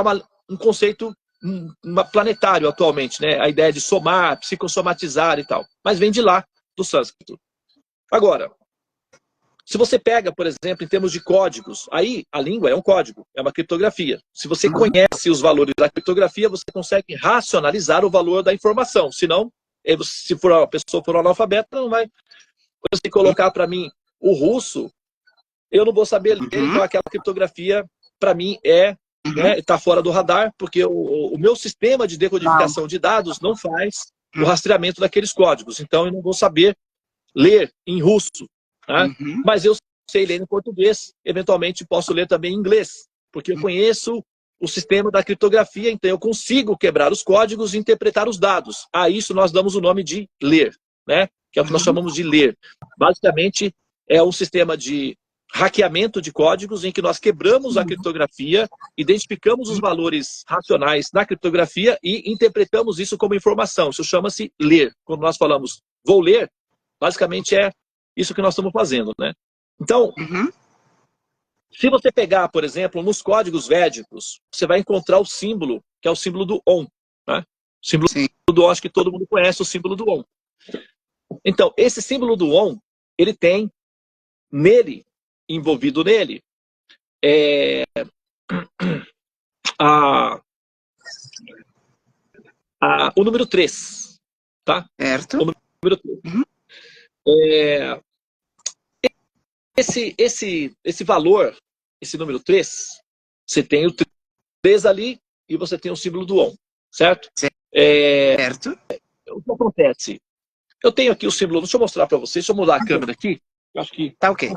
um conceito planetário atualmente, né? A ideia de somar, psicossomatizar e tal. Mas vem de lá, do sânscrito. Agora, se você pega, por exemplo, em termos de códigos, aí a língua é um código, é uma criptografia. Se você conhece os valores da criptografia, você consegue racionalizar o valor da informação. Senão, se a pessoa for analfabeta, não vai. Se você colocar para mim o russo, eu não vou saber ler, então aquela criptografia, para mim, está fora do radar, porque o meu sistema de decodificação de dados não faz o rastreamento daqueles códigos. Então, eu não vou saber ler em russo, né? Mas eu sei ler em português, eventualmente posso ler também em inglês, porque eu conheço o sistema da criptografia, então eu consigo quebrar os códigos e interpretar os dados. A isso nós damos o nome de ler, né? Que é o que nós chamamos de ler. Basicamente, é um sistema de hackeamento de códigos em que nós quebramos a criptografia, identificamos os valores racionais da criptografia e interpretamos isso como informação. Isso chama-se ler. Quando nós falamos vou ler, basicamente é isso que nós estamos fazendo, né? Então, se você pegar, por exemplo, nos códigos védicos, você vai encontrar o símbolo, que é o símbolo do Om, né? O símbolo do Om, acho que todo mundo conhece o símbolo do Om. Então, esse símbolo do Om, ele tem envolvido nele, o número 3, tá? Certo. O número 3. Esse valor, esse número 3, você tem o 3 ali e você tem o símbolo do ON, certo? Certo. O que acontece? Eu tenho aqui o símbolo, deixa eu mostrar para vocês, deixa eu mudar a câmera aqui. Eu acho que... Tá ok.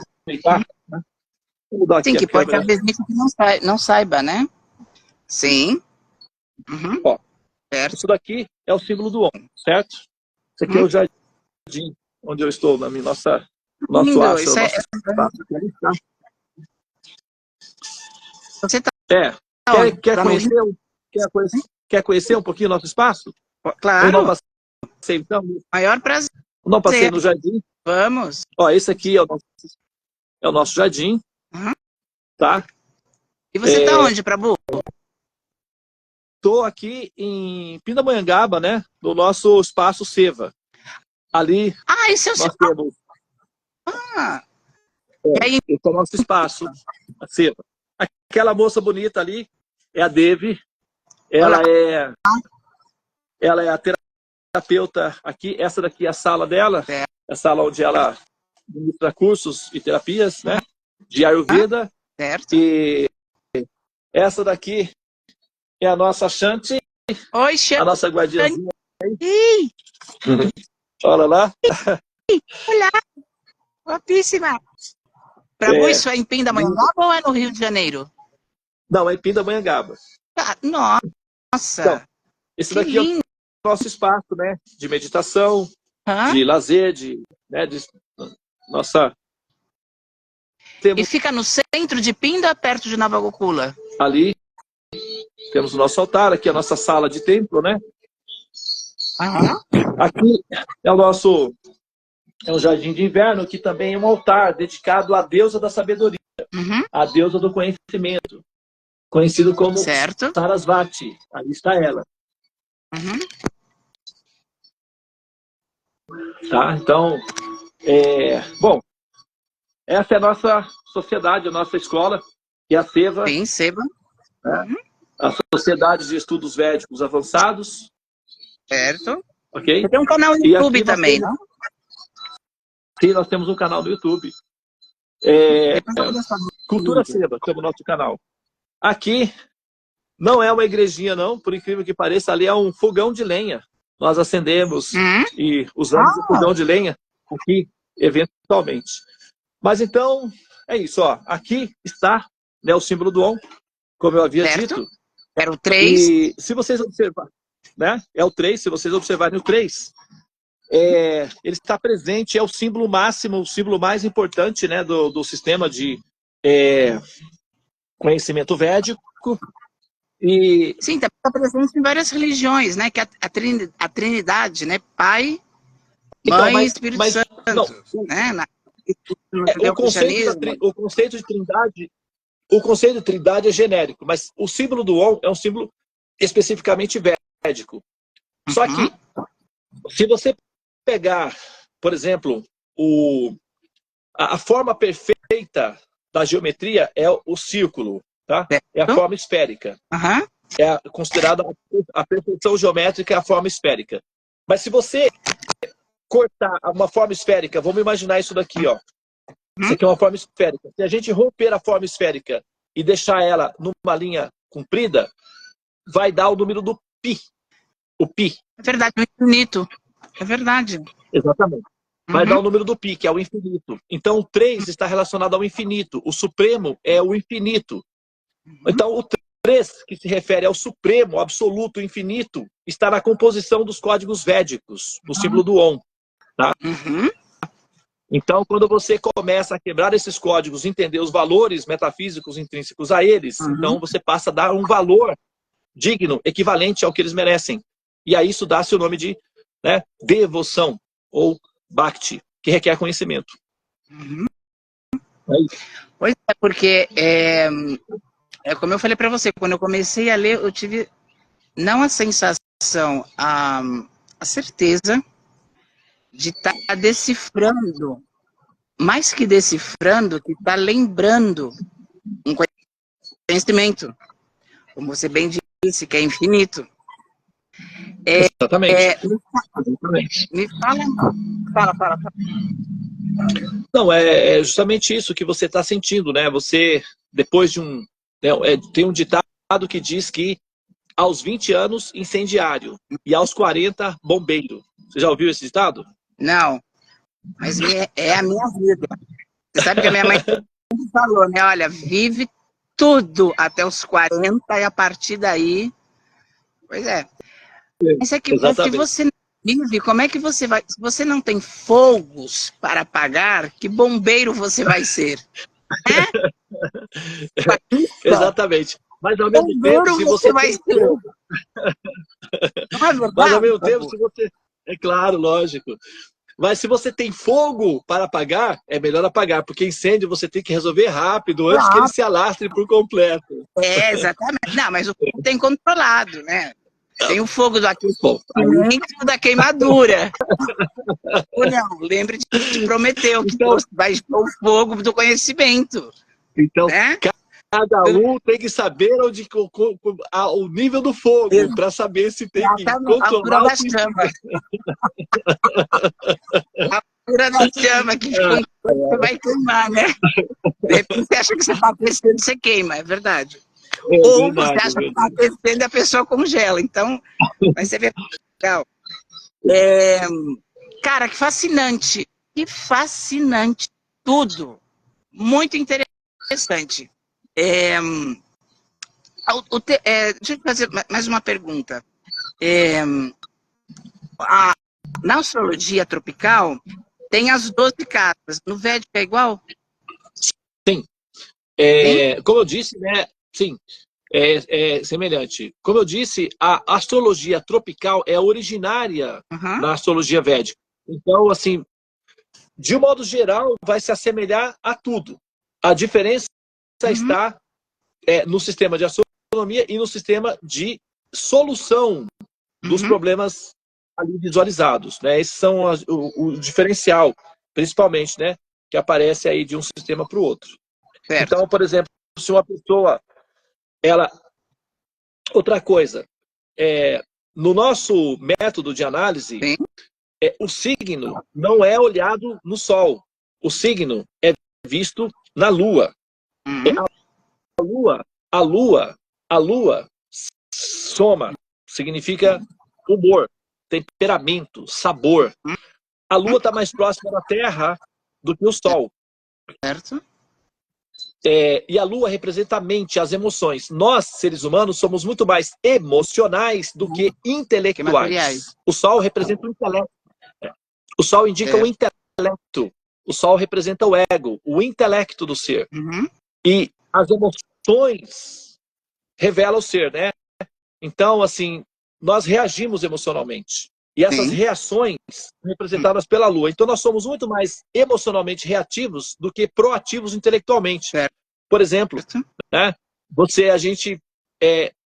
Vou mudar aqui. Sim, que a pode câmera. haver gente que não saiba, né? Sim. Ó, certo. isso daqui é o símbolo do ON, certo? Esse aqui é o jardim onde eu estou, na minha nosso Lindo, aço, isso nosso espaço. Você tá Quer conhecer um pouquinho o nosso espaço? Claro. Não passei, então, Maior prazer. não passei no jardim. Vamos. Ó, esse aqui é o nosso jardim. Tá? E você tá onde, Prabhu? Estou aqui em Pindamonhangaba, né? No nosso espaço Seva. Ali esse é o seu... nós temos... Esse é o nosso espaço, a Seva. Aquela moça bonita ali é a Devi. Ela é a terapeuta aqui. Essa daqui é a sala dela. É a sala onde ela ministra cursos e terapias, né? De Ayurveda. Certo. E essa daqui é a nossa Shanti. Oi, Shanti. A nossa guardiãzinha. Olha lá. Olá. Guapíssima. Prabhu, isso é em Pindamonhangaba ou é no Rio de Janeiro? Não, é em Pindamonhangaba. Nossa. Então, esse daqui lindo. É o nosso espaço, né? De meditação, de lazer, nossa... E fica no centro de Pinda, perto de Nova Gokula. Ali temos o nosso altar, aqui a nossa sala de templo, né? Aqui é um jardim de inverno, que também é um altar dedicado à deusa da sabedoria, à deusa do conhecimento, conhecido como Sarasvati. Ali está ela. Tá? Então, bom, essa é a nossa sociedade, a nossa escola, que é a Seva. Sim, Seva. Né? A Sociedade de Estudos Védicos Avançados. Certo. Ok? Você tem um canal no YouTube também, não? Sim, nós temos um canal no YouTube. Cultura Seva, que é o nosso canal. Aqui não é uma igrejinha, não, por incrível que pareça, ali é um fogão de lenha. Nós acendemos e usamos o fogão de lenha aqui, eventualmente. Mas então, é isso, ó. Aqui está, né, o símbolo do OM, como eu havia dito. Era o 3. E se vocês observarem, né? É o 3, se vocês observarem o 3, ele está presente, é o símbolo máximo, o símbolo mais importante, né, do sistema de conhecimento védico. E... Sim, está presente em várias religiões, né? Que é a Trindade, né? Pai, Mãe e Espírito Santo. Não, né? O conceito de trindade é genérico, mas o símbolo do OM é um símbolo especificamente védico. Só que, se você pegar, por exemplo, a forma perfeita da geometria é o círculo, tá? É a forma esférica. É considerada a perfeição geométrica, é a forma esférica. Mas se você cortar uma forma esférica, vamos imaginar isso daqui, ó. Isso aqui é uma forma esférica. Se a gente romper a forma esférica e deixar ela numa linha comprida, vai dar o número do π. o pi. É verdade, o infinito. É verdade. Exatamente. Vai dar Uhum. o número do pi, que é o infinito. Então, o 3 está relacionado ao infinito. O supremo é o infinito. Então, o 3, que se refere ao supremo, absoluto, infinito, está na composição dos códigos védicos, no símbolo do Om. Tá? Uhum. Então, quando você começa a quebrar esses códigos, entender os valores metafísicos intrínsecos a eles, Uhum. então você passa a dar um valor digno, equivalente ao que eles merecem. E aí isso dá-se o nome de, né, devoção, ou bhakti, que requer conhecimento. Uhum. É isso. Pois é, porque, como eu falei para você, quando eu comecei a ler, eu tive, não a sensação, a certeza de estar decifrando, mais que decifrando, que está lembrando um conhecimento, como você bem disse, que é infinito. Exatamente. Me fala, fala. Não, é justamente isso que você está sentindo, né? Você, depois de um... tem um ditado que diz que aos 20 anos, incendiário, e aos 40, bombeiro. Você já ouviu esse ditado? Não, mas é a minha vida. Você sabe que a minha mãe falou, né? Olha, vive tudo até os 40 e a partir daí... Pois é. Mas é que se Exatamente. você não vive, como é que você vai... Se você não tem fogos para apagar, que bombeiro você vai ser? Exatamente. Mas ao mesmo tempo, Bombeiro se você você vai tem ser. fogo, Não é mas ao verdade, mesmo tempo, Cadu? se você... É claro, lógico. Mas se você tem fogo para apagar, é melhor apagar, porque incêndio você tem que resolver rápido, antes que ele se alastre por completo. É, exatamente. Não, mas o fogo tem controlado, né? Tem o fogo do Bom, aí, aquecimento e o da queimadura. Ou não, lembre de Prometeu, que então, Deus vai expor o fogo do conhecimento, então, né? cada um tem que saber onde, o nível do fogo, para saber se tem que Exatamente, a altura controlar ou da se... chama. A altura da chama, que com você vai queimar, né? De repente você acha que você está aquecendo, você queima, é verdade. Ou você verdade, acha que está verdade. aquecendo e a pessoa congela. Então, vai ser legal. Cara, que fascinante. Que fascinante. Tudo. Muito interessante. Deixa eu fazer mais uma pergunta. É, na astrologia tropical, tem as 12 casas. No Védico é igual? Sim. Sim? Como eu disse, né? Sim, é semelhante. Como eu disse, a astrologia tropical é originária Uhum. na astrologia védica. Então, assim, de um modo geral, vai se assemelhar a tudo. A diferença está no sistema de astronomia e no sistema de solução dos problemas ali visualizados, né? Esses são o diferencial, principalmente, né? Que aparece aí de um sistema para o outro. Certo. Então, por exemplo, se uma pessoa, outra coisa, no nosso método de análise, o signo não é olhado no Sol. O signo é visto na Lua. A Lua soma, significa humor, temperamento, sabor. A Lua está mais próxima da Terra do que o Sol. Certo. E a Lua representa a mente, as emoções. Nós, seres humanos, somos muito mais emocionais do que intelectuais. O Sol representa o intelecto. O Sol indica o intelecto. O Sol representa o ego, o intelecto do ser. E as emoções revelam o ser, né? Então, assim, nós reagimos emocionalmente. E essas reações são representadas pela Lua. Então, nós somos muito mais emocionalmente reativos do que proativos intelectualmente. Por exemplo, né,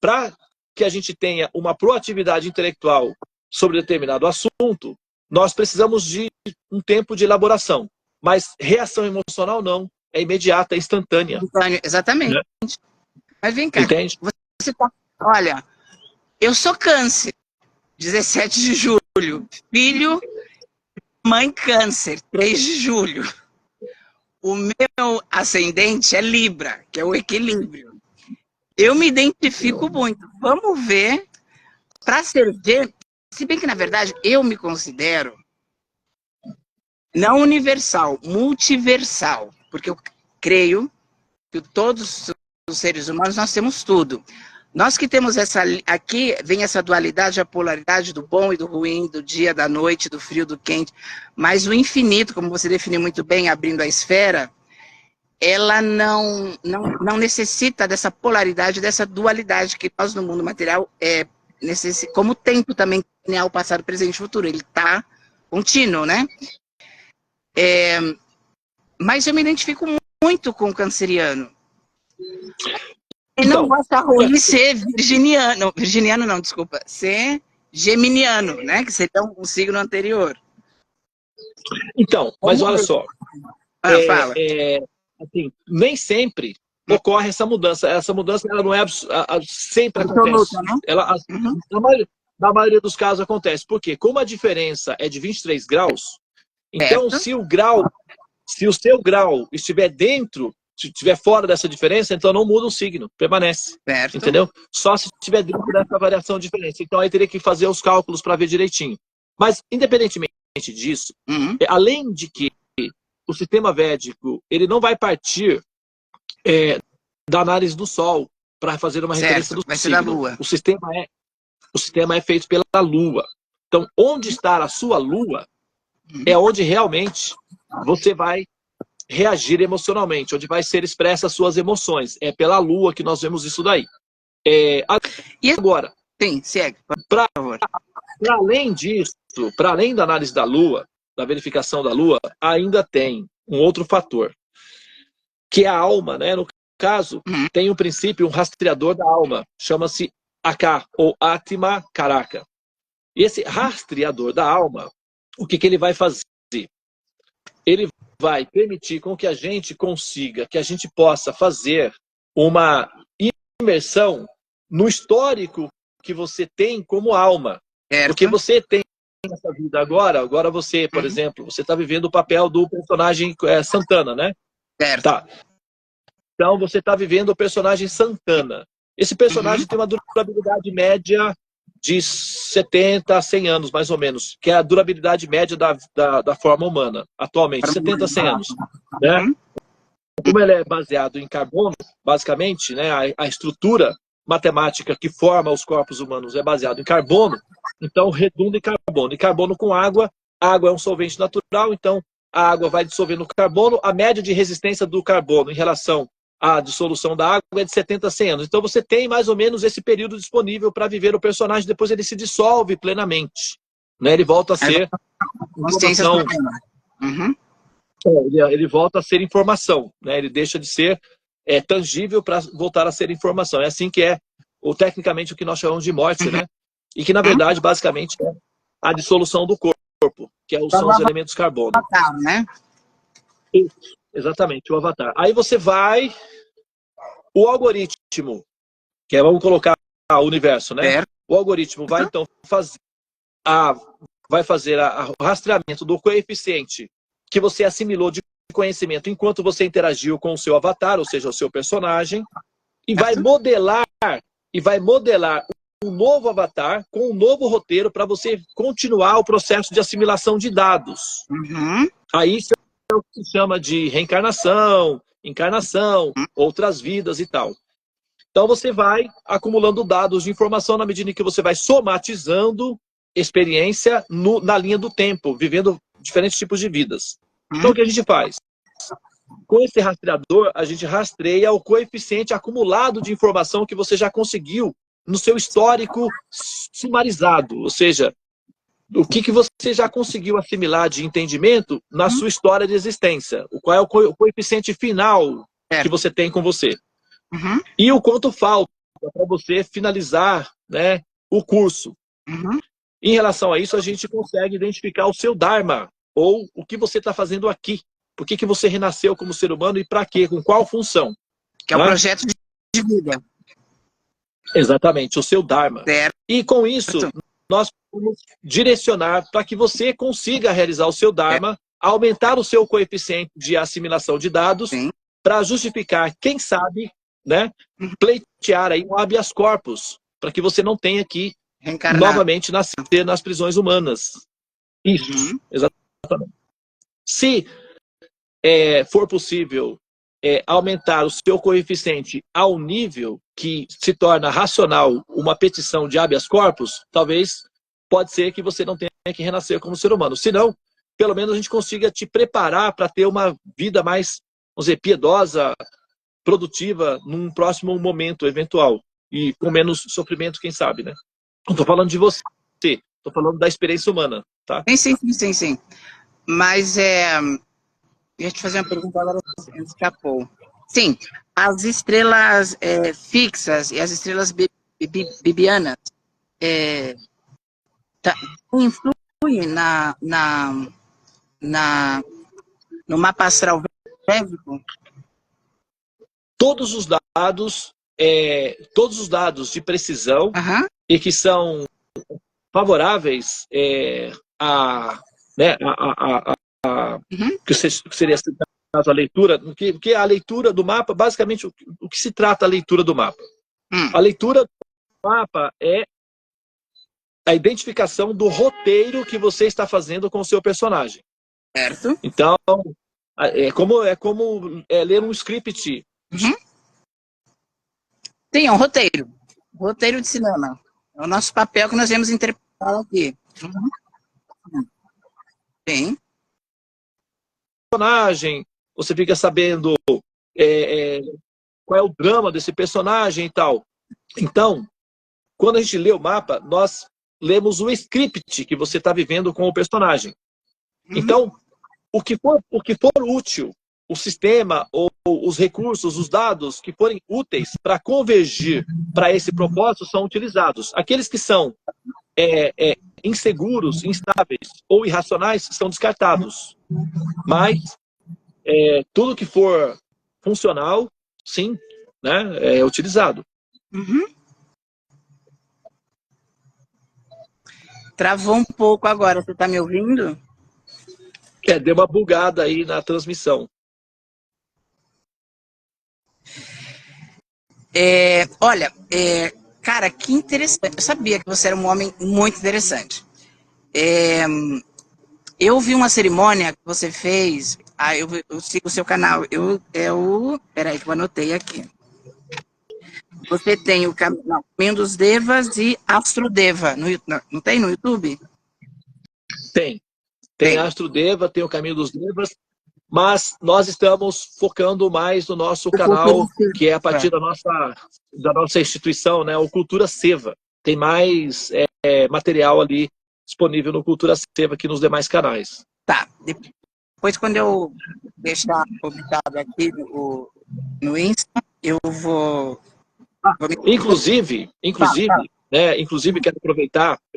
para que a gente tenha uma proatividade intelectual sobre determinado assunto, nós precisamos de um tempo de elaboração. Mas reação emocional não. É imediata, é instantânea. Exatamente. Né? Mas vem cá. Entende? Olha, eu sou Câncer, 17 de julho. Filho, mãe Câncer, 3 de julho. O meu ascendente é Libra, que é o equilíbrio. Eu me identifico muito. Vamos ver. Para ser Se bem que, na verdade, eu me considero não universal, multiversal, porque eu creio que todos os seres humanos nós temos tudo. Nós que temos essa, aqui vem essa dualidade, a polaridade do bom e do ruim, do dia, da noite, do frio, do quente, mas o infinito, como você definiu muito bem, abrindo a esfera, ela não necessita dessa polaridade, dessa dualidade que nós no mundo material como o tempo também é o passado, presente e futuro, ele está contínuo, né? Mas eu me identifico muito com o canceriano. Ele não gosta ruim ser virginiano não, desculpa, ser geminiano, né? Que seria um signo anterior. Então, mas olha só. Fala. Assim, nem sempre ocorre essa mudança. Essa mudança ela não é sempre acontece. Né? Ela, na maioria dos casos acontece. Por quê? Como a diferença é de 23 graus, então se o seu grau estiver dentro, se estiver fora dessa diferença, então não muda o signo, permanece. Certo. Entendeu? Só se estiver dentro dessa variação de diferença. Então aí teria que fazer os cálculos para ver direitinho. Mas, independentemente disso, além de que o sistema védico ele não vai partir da análise do Sol para fazer uma referência do signo. Da Lua. O sistema é feito pela Lua. Então, onde está a sua Lua é onde realmente você vai reagir emocionalmente, onde vai ser expressa as suas emoções. É pela Lua que nós vemos isso daí. E agora, sim, segue, para além disso, para além da análise da Lua, da verificação da Lua, ainda tem um outro fator, que é a alma, né? No caso, tem um princípio, um rastreador da alma, chama-se Aka, ou Atma Karaka. E esse rastreador da alma, o que ele vai fazer? Ele vai permitir com que a gente consiga, que a gente possa fazer uma imersão no histórico que você tem como alma. Porque você tem nessa vida agora você, por exemplo, você está vivendo o papel do personagem Santana, né? Certo. Tá. Então você está vivendo o personagem Santana. Esse personagem tem uma durabilidade média de 70 a 100 anos, mais ou menos, que é a durabilidade média da forma humana, atualmente, 70 a 100 anos. Né? Como ele é baseado em carbono, basicamente, né, a estrutura matemática que forma os corpos humanos é baseado em carbono, então redunda em carbono. E carbono com água, água é um solvente natural, então a água vai dissolvendo o carbono, a média de resistência do carbono em relação à dissolução da água é de 70 a 100 anos. Então você tem mais ou menos esse período disponível para viver o personagem, depois ele se dissolve plenamente. Né? Ele volta a ser informação. Ele volta a ser informação. Né? Ele deixa de ser tangível para voltar a ser informação. É assim que ou tecnicamente, o que nós chamamos de morte, né? E que, na verdade, basicamente, é a dissolução do corpo, que são os elementos carbono. Né? Isso, exatamente, o avatar. Aí você vai... O algoritmo, que vamos colocar o universo, né? O algoritmo vai, então, fazer o rastreamento do coeficiente que você assimilou de conhecimento enquanto você interagiu com o seu avatar, ou seja, o seu personagem, e vai modelar um novo avatar com um novo roteiro para você continuar o processo de assimilação de dados. Aí isso é o que se chama de reencarnação, encarnação, outras vidas e tal. Então você vai acumulando dados de informação na medida em que você vai somatizando experiência na linha do tempo, vivendo diferentes tipos de vidas. Então o que a gente faz? Com esse rastreador, a gente rastreia o coeficiente acumulado de informação que você já conseguiu no seu histórico sumarizado, ou seja, o que você já conseguiu assimilar de entendimento na sua história de existência, qual é o coeficiente final que você tem com você. E o quanto falta para você finalizar, né, o curso. Em relação a isso, a gente consegue identificar o seu Dharma, ou o que você está fazendo aqui. Por que você renasceu como ser humano e para quê? Com qual função? Que é o projeto de vida. Exatamente, o seu Dharma. E com isso, nós vamos direcionar para que você consiga realizar o seu Dharma, aumentar o seu coeficiente de assimilação de dados, para justificar, quem sabe, né, pleitear aí um habeas corpus, para que você não tenha que Reencarnar. novamente nascer nas prisões humanas. Isso, exatamente. Se for possível aumentar o seu coeficiente ao nível que se torna racional uma petição de habeas corpus, talvez pode ser que você não tenha que renascer como ser humano. Se não, pelo menos a gente consiga te preparar para ter uma vida mais, vamos dizer, piedosa, produtiva, num próximo momento eventual. E com menos sofrimento, quem sabe, né? Não estou falando de você, estou falando da experiência humana, tá? Sim. Mas deixa eu te fazer uma pergunta agora, escapou. Sim, as estrelas fixas e as estrelas bibianas influem no mapa astral védico? Todos os dados de precisão e que são favoráveis que seria a leitura, porque a leitura do mapa, basicamente, o que se trata a leitura do mapa? A leitura do mapa é a identificação do roteiro que você está fazendo com o seu personagem. Certo. Então, é como ler um script. Sim, é um roteiro. Roteiro de cinema. É o nosso papel que nós vamos interpretar aqui. Sim. Personagem, você fica sabendo qual é o drama desse personagem e tal. Então, quando a gente lê o mapa, nós lemos o script que você está vivendo com o personagem. Então, o que for útil, o sistema ou os recursos, os dados que forem úteis para convergir para esse propósito são utilizados. Aqueles que são inseguros, instáveis ou irracionais são descartados. Mas tudo que for funcional, sim, né, é utilizado. Travou um pouco agora, você está me ouvindo? Deu uma bugada aí na transmissão. Olha, cara, que interessante. Eu sabia que você era um homem muito interessante. Eu vi uma cerimônia que você fez. Eu sigo o seu canal. Peraí, que eu anotei aqui. Você tem o Caminho dos Devas e Astrodeva. Não tem no YouTube? Tem Astrodeva, tem o Caminho dos Devas, mas nós estamos focando mais no nosso canal, que é a partir da nossa instituição, né, o Cultura Seva. Tem mais material ali disponível no Cultura Seva que nos demais canais. Tá. Depois, quando eu deixar publicado aqui no Insta, eu vou... Inclusive, eu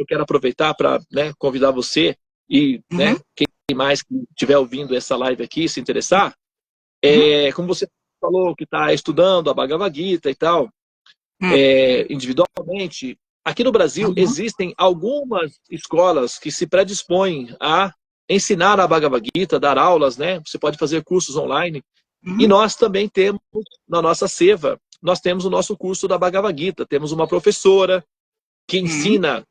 quero aproveitar para convidar você e quem mais que estiver ouvindo essa live aqui, se interessar, como você falou que está estudando a Bhagavad Gita e tal, individualmente, aqui no Brasil existem algumas escolas que se predispõem a ensinar a Bhagavad Gita, dar aulas, né? Você pode fazer cursos online. E nós também temos, na nossa Seva, nós temos o nosso curso da Bhagavad Gita. Temos uma professora que ensina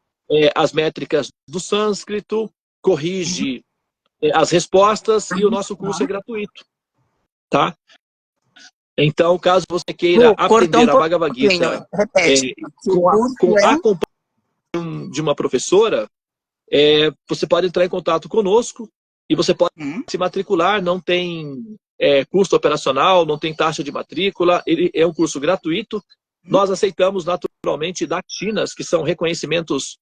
as métricas do sânscrito, corrige as respostas e o nosso curso é gratuito. Tá? Então, caso você queira aprender a Bhagavad Gita com a acompanhamento de uma professora, você pode entrar em contato conosco e você pode se matricular, não tem custo operacional, não tem taxa de matrícula, ele é um curso gratuito. Nós aceitamos naturalmente dakshinas, que são reconhecimentos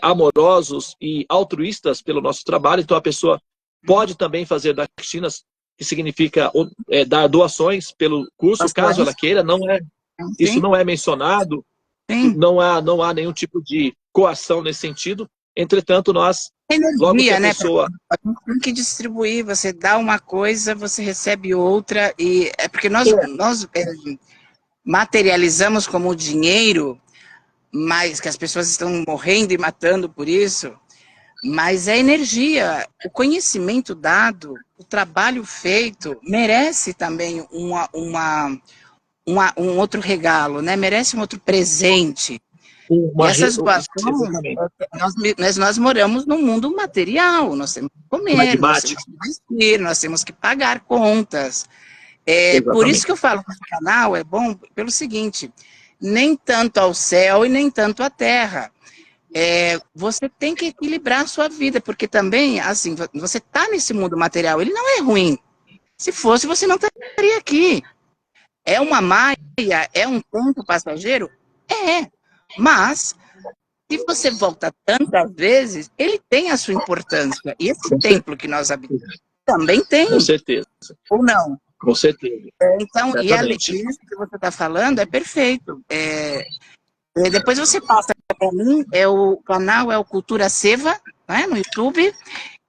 amorosos e altruístas pelo nosso trabalho, então a pessoa pode também fazer dakshinas, que significa dar doações pelo curso, caso ela queira. Isso não é mencionado, não há nenhum tipo de coação nesse sentido. Entretanto, nós, logo que a pessoa... A gente tem que distribuir, você dá uma coisa, você recebe outra, e é porque nós materializamos como dinheiro, mas que as pessoas estão morrendo e matando por isso, mas é energia, o conhecimento dado, o trabalho feito, merece também um outro regalo, né? Merece um outro presente. E essa situação, Exatamente. nós moramos num mundo material, nós temos que comer, nós temos que vestir, nós temos que pagar contas. Por isso que eu falo que esse canal é bom pelo seguinte, nem tanto ao céu e nem tanto à terra. Você tem que equilibrar a sua vida, porque também, assim, você está nesse mundo material, ele não é ruim. Se fosse, você não estaria aqui. É uma maia, é um tempo passageiro? É. Mas, se você volta tantas vezes, ele tem a sua importância. E esse templo que nós habitamos também tem. Com certeza. Ou não? Com certeza. Então, e a isso que você está falando é perfeito. Depois você passa para mim, o canal é o Cultura Seva, né, no YouTube.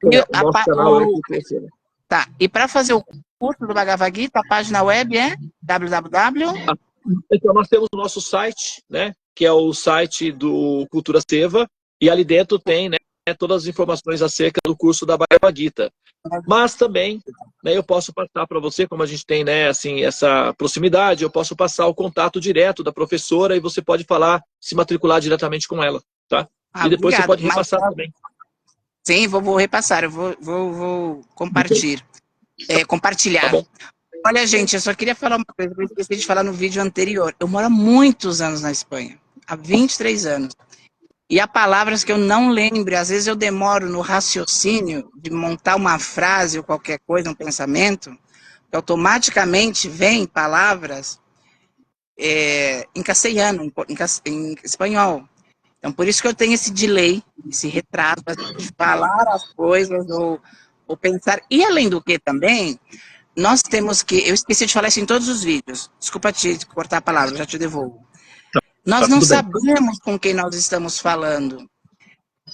Nosso canal é o Cultura Seva. Tá, e para fazer o curso do Bhagavad Gita, a página web é www. Então, nós temos o nosso site, né, que é o site do Cultura Seva, e ali dentro tem, né, todas as informações acerca do curso da Bhagavad Gita. Mas também, né, eu posso passar para você, como a gente tem, né, assim, essa proximidade, eu posso passar o contato direto da professora e você pode falar, se matricular diretamente com ela, tá? E depois obrigado. Você pode repassar também. Sim, vou repassar, eu vou compartilhar. Compartilhar. Tá. Olha, gente, eu só queria falar uma coisa, eu esqueci de falar no vídeo anterior. Eu moro há muitos anos na Espanha, há 23 anos. E há palavras que eu não lembro, às vezes eu demoro no raciocínio de montar uma frase ou qualquer coisa, um pensamento, que automaticamente vem palavras em castelhano, em espanhol. Então, por isso que eu tenho esse delay, esse retraso, de falar as coisas ou pensar. E além do que também, nós temos que... Eu esqueci de falar isso em todos os vídeos. Desculpa te cortar a palavra, já te devolvo. Nós não sabemos com quem nós estamos falando.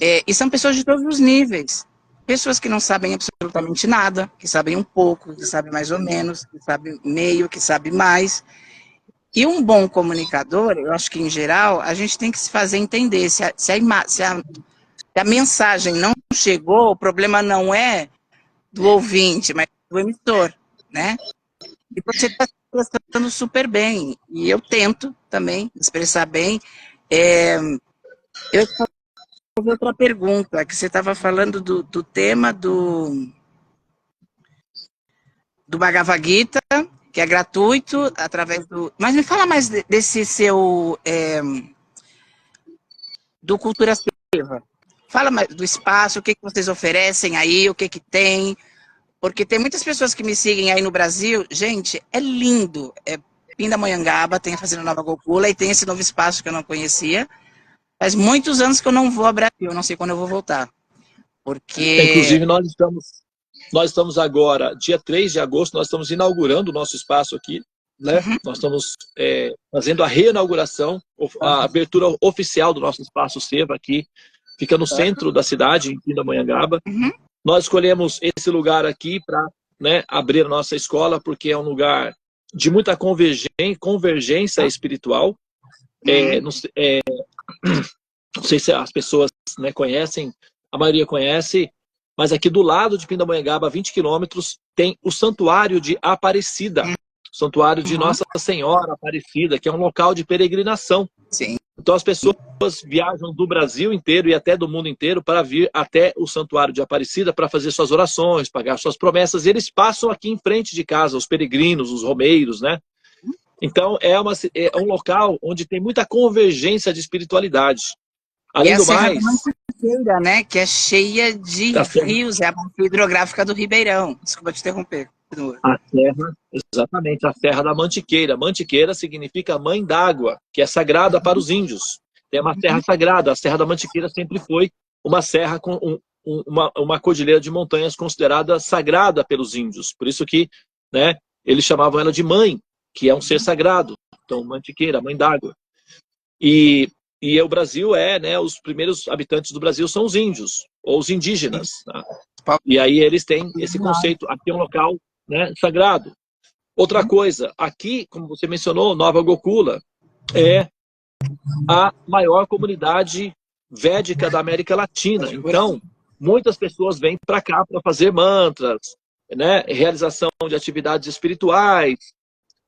E são pessoas de todos os níveis. Pessoas que não sabem absolutamente nada, que sabem um pouco, que sabem mais ou menos, que sabem meio, que sabem mais. E um bom comunicador, eu acho que em geral, a gente tem que se fazer entender. Se a mensagem não chegou, o problema não é do ouvinte, mas do emissor, né? E você está se expressando super bem. E eu tento também me expressar bem. Eu vou fazer outra pergunta, que você estava falando do tema do Bhagavad Gita, que é gratuito, através do... Mas me fala mais desse seu... do Cultura Seva. Fala mais do espaço, o que vocês oferecem aí, o que tem... Porque tem muitas pessoas que me seguem aí no Brasil. Gente, é lindo. Pindamonhangaba, tem a Fazenda Nova Gokula e tem esse novo espaço que eu não conhecia. Faz muitos anos que eu não vou ao Brasil, eu não sei quando eu vou voltar. Porque... Inclusive, nós estamos agora, dia 3 de agosto, nós estamos inaugurando o nosso espaço aqui, né? Uhum. Nós estamos fazendo a reinauguração, a abertura oficial do nosso espaço Seva aqui. Fica no centro da cidade, em Pindamonhangaba. Uhum. Nós escolhemos esse lugar aqui para, né, abrir a nossa escola, porque é um lugar de muita convergência espiritual. Não sei se as pessoas, né, conhecem, a maioria conhece, mas aqui do lado de Pindamonhangaba, a 20 quilômetros, tem o Santuário de Aparecida, o Santuário de Nossa Senhora Aparecida, que é um local de peregrinação. Sim. Então as pessoas viajam do Brasil inteiro e até do mundo inteiro para vir até o Santuário de Aparecida para fazer suas orações, pagar suas promessas. E eles passam aqui em frente de casa, os peregrinos, os romeiros, né? Então é um local onde tem muita convergência de espiritualidade. Além do mais... Mantiqueira, né? Que é cheia de rios, é a bacia hidrográfica do Ribeirão. Desculpa te interromper. A serra, exatamente, a Serra da Mantiqueira. Mantiqueira significa mãe d'água, que é sagrada para os índios. É uma serra sagrada. A Serra da Mantiqueira sempre foi uma serra com uma cordilheira de montanhas considerada sagrada pelos índios. Por isso que, né, eles chamavam ela de mãe, que é um ser sagrado. Então, Mantiqueira, mãe d'água. E o Brasil né, os primeiros habitantes do Brasil são os índios, ou os indígenas. Tá? E aí eles têm esse conceito. Aqui é um local, né, sagrado. Outra coisa, aqui, como você mencionou, Nova Gokula é a maior comunidade védica da América Latina. Então, muitas pessoas vêm para cá para fazer mantras, né, realização de atividades espirituais.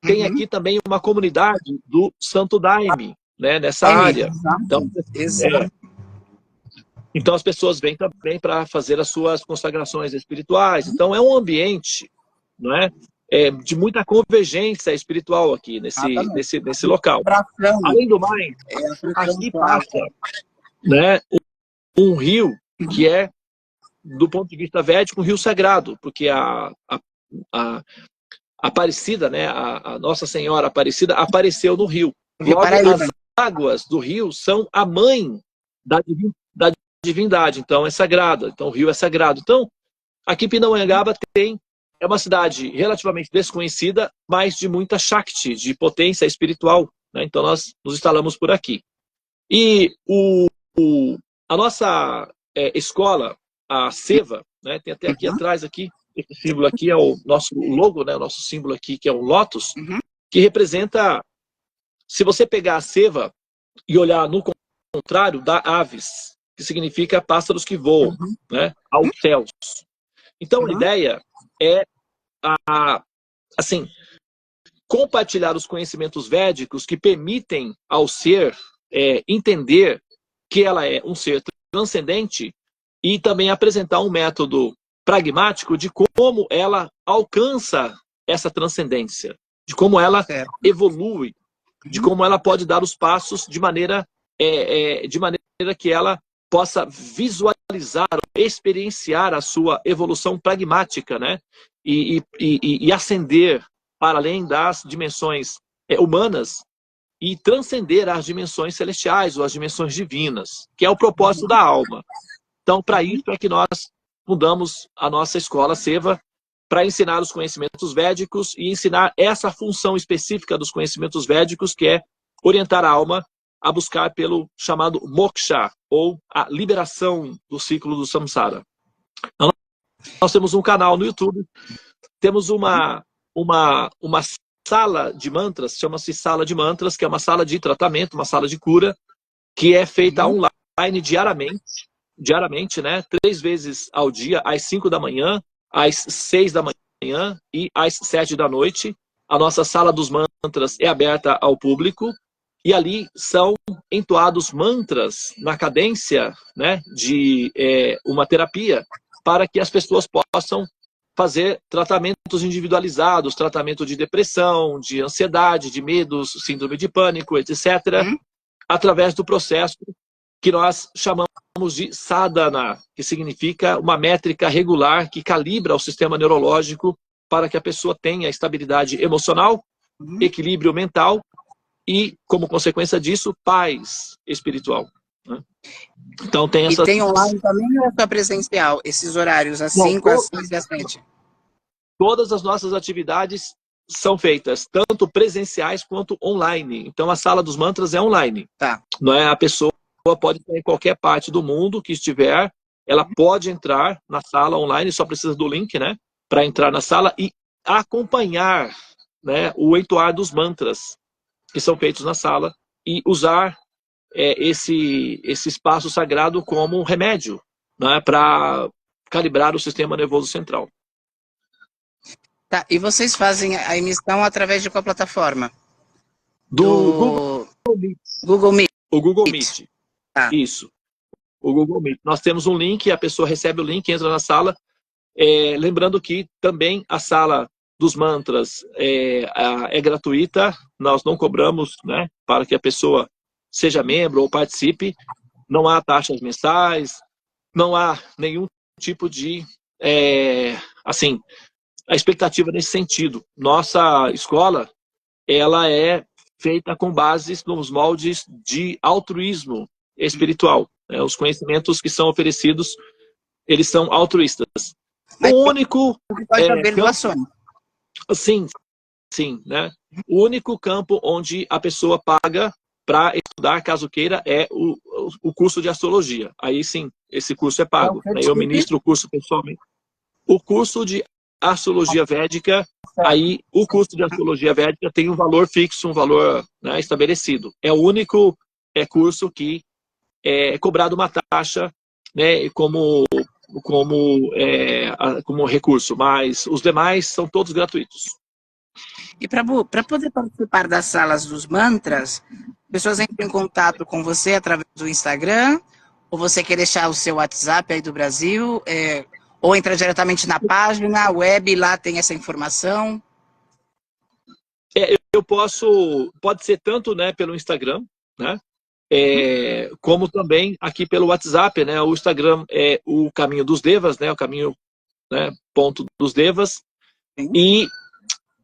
Tem aqui também uma comunidade do Santo Daime, né, nessa área. Então, Exato. então as pessoas vêm também para fazer as suas consagrações espirituais. Então é um ambiente, não é, de muita convergência espiritual aqui nesse local. Além do mais, aqui passa, né, um rio que é, do ponto de vista védico, um rio sagrado, porque a Aparecida, né, a Nossa Senhora Aparecida apareceu no rio. Logo, as águas do rio são a mãe da divindade, então é sagrada, então o rio é sagrado. Então, aqui em Pindamonhangaba é uma cidade relativamente desconhecida, mas de muita Shakti, de potência espiritual, né? Então nós nos instalamos por aqui. E a nossa escola, a Seva, né, tem até aqui atrás, aqui, esse símbolo aqui é o nosso logo, né, o nosso símbolo aqui, que é um lótus, que representa, se você pegar a Seva e olhar no contrário, dá aves, que significa pássaros que voam, né, aos céus. Então a ideia é, assim, compartilhar os conhecimentos védicos que permitem ao ser entender que ela é um ser transcendente e também apresentar um método pragmático de como ela alcança essa transcendência, de como ela evolui, de como ela pode dar os passos de maneira que ela possa visualizar, experienciar a sua evolução pragmática, né? E ascender para além das dimensões humanas e transcender as dimensões celestiais ou as dimensões divinas, que é o propósito da alma. Então, para isso é que nós fundamos a nossa escola Seva, para ensinar os conhecimentos védicos e ensinar essa função específica dos conhecimentos védicos, que é orientar a alma a buscar pelo chamado moksha, ou a liberação do ciclo do samsara. Então, nós temos um canal no YouTube, temos uma sala de mantras, chama-se Sala de Mantras, que é uma sala de tratamento, uma sala de cura, que é feita online diariamente, né? 3 vezes ao dia, às 5 da manhã, às 6 da manhã e às 7 da noite. A nossa sala dos mantras é aberta ao público e ali são entoados mantras na cadência, né, de uma terapia, para que as pessoas possam fazer tratamentos individualizados, tratamento de depressão, de ansiedade, de medos, síndrome de pânico, etc., através do processo que nós chamamos de sadhana, que significa uma métrica regular que calibra o sistema neurológico para que a pessoa tenha estabilidade emocional, equilíbrio mental e, como consequência disso, paz espiritual. Né? Então tem essas... E tem online também ou é só presencial? Esses horários, às 5, às 6 e às 7? Todas as nossas atividades são feitas, tanto presenciais quanto online. Então a sala dos mantras é online. Tá. Não é? A pessoa pode estar em qualquer parte do mundo que estiver, ela pode entrar na sala online, só precisa do link, né, para entrar na sala e acompanhar, né, o entoar dos mantras que são feitos na sala e usar esse espaço sagrado como um remédio, né, para calibrar o sistema nervoso central. Tá, e vocês fazem a emissão através de qual plataforma? Do Google Meet. O Google Meet. Ah. Isso. O Google Meet. Nós temos um link, a pessoa recebe o link, entra na sala. Lembrando que também a sala dos mantras é gratuita, nós não cobramos, né, para que a pessoa seja membro ou participe. Não há taxas mensais, não há nenhum tipo de, assim, a expectativa nesse sentido. Nossa escola, ela é feita com bases nos moldes de altruísmo espiritual. Né? Os conhecimentos que são oferecidos, eles são altruístas. Mas o único... pode haver doações. Sim, né? O único campo onde a pessoa paga para estudar, caso queira, é o curso de astrologia. Aí sim, esse curso é pago. Né? Eu ministro o curso pessoalmente. O curso de astrologia védica, aí o curso de astrologia védica tem um valor fixo, um valor, né, estabelecido. É o único curso que é cobrado uma taxa, né, como recurso, mas os demais são todos gratuitos. E para poder participar das salas dos mantras, pessoas entram em contato com você através do Instagram, ou você quer deixar o seu WhatsApp aí do Brasil, ou entra diretamente na página web, lá tem essa informação? Eu posso, pode ser tanto, né, pelo Instagram, né, como também aqui pelo WhatsApp, né, o Instagram é o Caminho dos Devas, né, o caminho, né, ponto dos Devas, Sim. e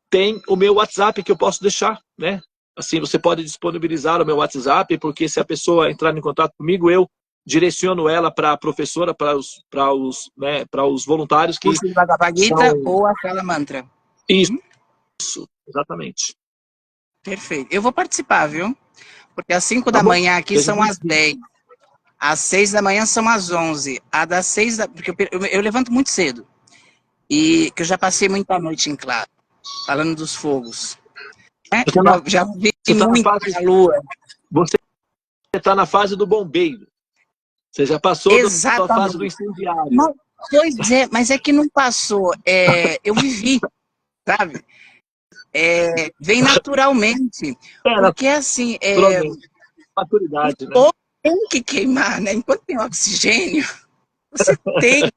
tem o meu WhatsApp que eu posso deixar, né, assim, você pode disponibilizar o meu WhatsApp, porque se a pessoa entrar em contato comigo, eu direciono ela para a professora, para os voluntários que Curso de Bhagavad Gita são... ou a Fala Mantra. Isso, exatamente. Perfeito. Eu vou participar, viu? Porque às 5 Tá da bom? manhã aqui Seja são às bem-vindo. 10. Às 6 da manhã são às 11. A das 6 da... Porque eu levanto muito cedo. E que eu já passei muita noite em claro, falando dos fogos. Né? Já vi Você tá na muito fase, a lua. você está na fase do bombeiro. Você já passou da fase do Exatamente. incendiário. Mas, pois é, mas é que não passou. Eu vivi, sabe? Vem naturalmente. Porque assim, Naturalmente. o Maturidade, né? fogo tem que queimar, né? Enquanto tem oxigênio, você tem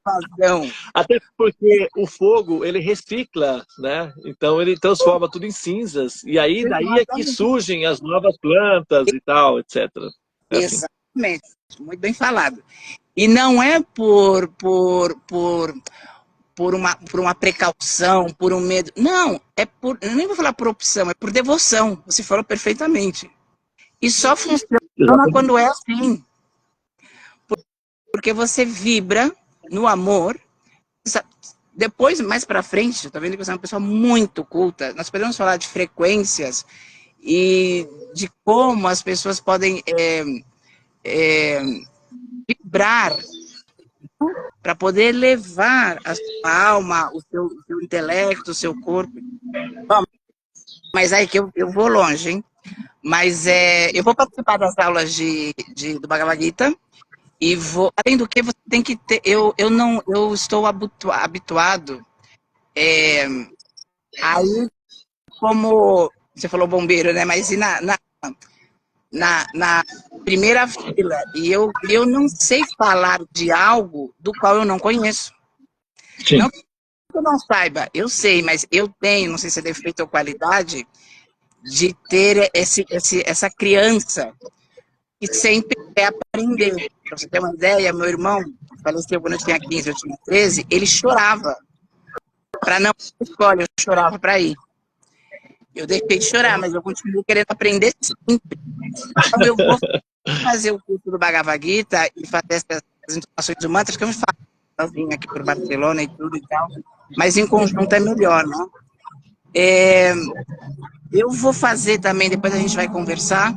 razão. Até porque o fogo, ele recicla, né? Então ele transforma tudo em cinzas. E aí, daí é que Exatamente. surgem as novas plantas e tal, etc. É assim. Exatamente. Muito bem falado. E não é por uma precaução, por um medo. Não, eu nem vou falar por opção, é por devoção. Você falou perfeitamente. E só funciona Exatamente. quando é assim. Porque você vibra no amor. Depois, mais pra frente, eu tô vendo que você é uma pessoa muito culta. Nós podemos falar de frequências e de como as pessoas podem vibrar para poder levar a sua alma, o seu intelecto, o seu corpo. Bom, mas aí que eu vou longe, hein? Mas eu vou participar das aulas do Bhagavad Gita e vou. Além do que, você tem que ter. Eu estou habituado aí, como você falou bombeiro, né? Mas e na primeira fila. E eu não sei falar de algo do qual eu não conheço. Sim. Não que eu não saiba, eu sei, mas eu tenho, não sei se é defeito ou qualidade, de ter essa criança que sempre quer aprender. Para você ter uma ideia, meu irmão faleceu quando eu tinha 15, eu tinha 13, ele chorava. Para não ir para a escola, eu chorava para ir. Eu deixei de chorar, mas eu continuo querendo aprender sempre. Então eu vou fazer o curso do Bhagavad Gita e fazer essas instruções do mantras que eu me faço sozinha aqui por Barcelona e tudo e tal. Mas em conjunto é melhor, não? Eu vou fazer também, depois a gente vai conversar.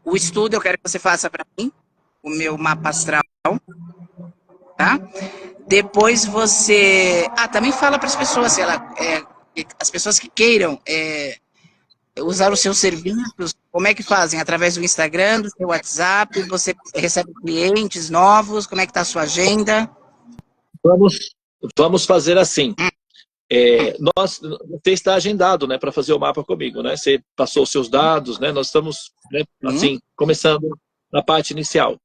O estudo eu quero que você faça para mim, o meu mapa astral, tá? Depois você... também fala para as pessoas, as pessoas que queiram usar os seus serviços, como é que fazem? Através do Instagram, do seu WhatsApp, você recebe clientes novos, como é que está a sua agenda? Vamos fazer assim. Você está agendado, né, para fazer o mapa comigo, né? Você passou os seus dados, né? Nós estamos, né, assim, começando na parte inicial.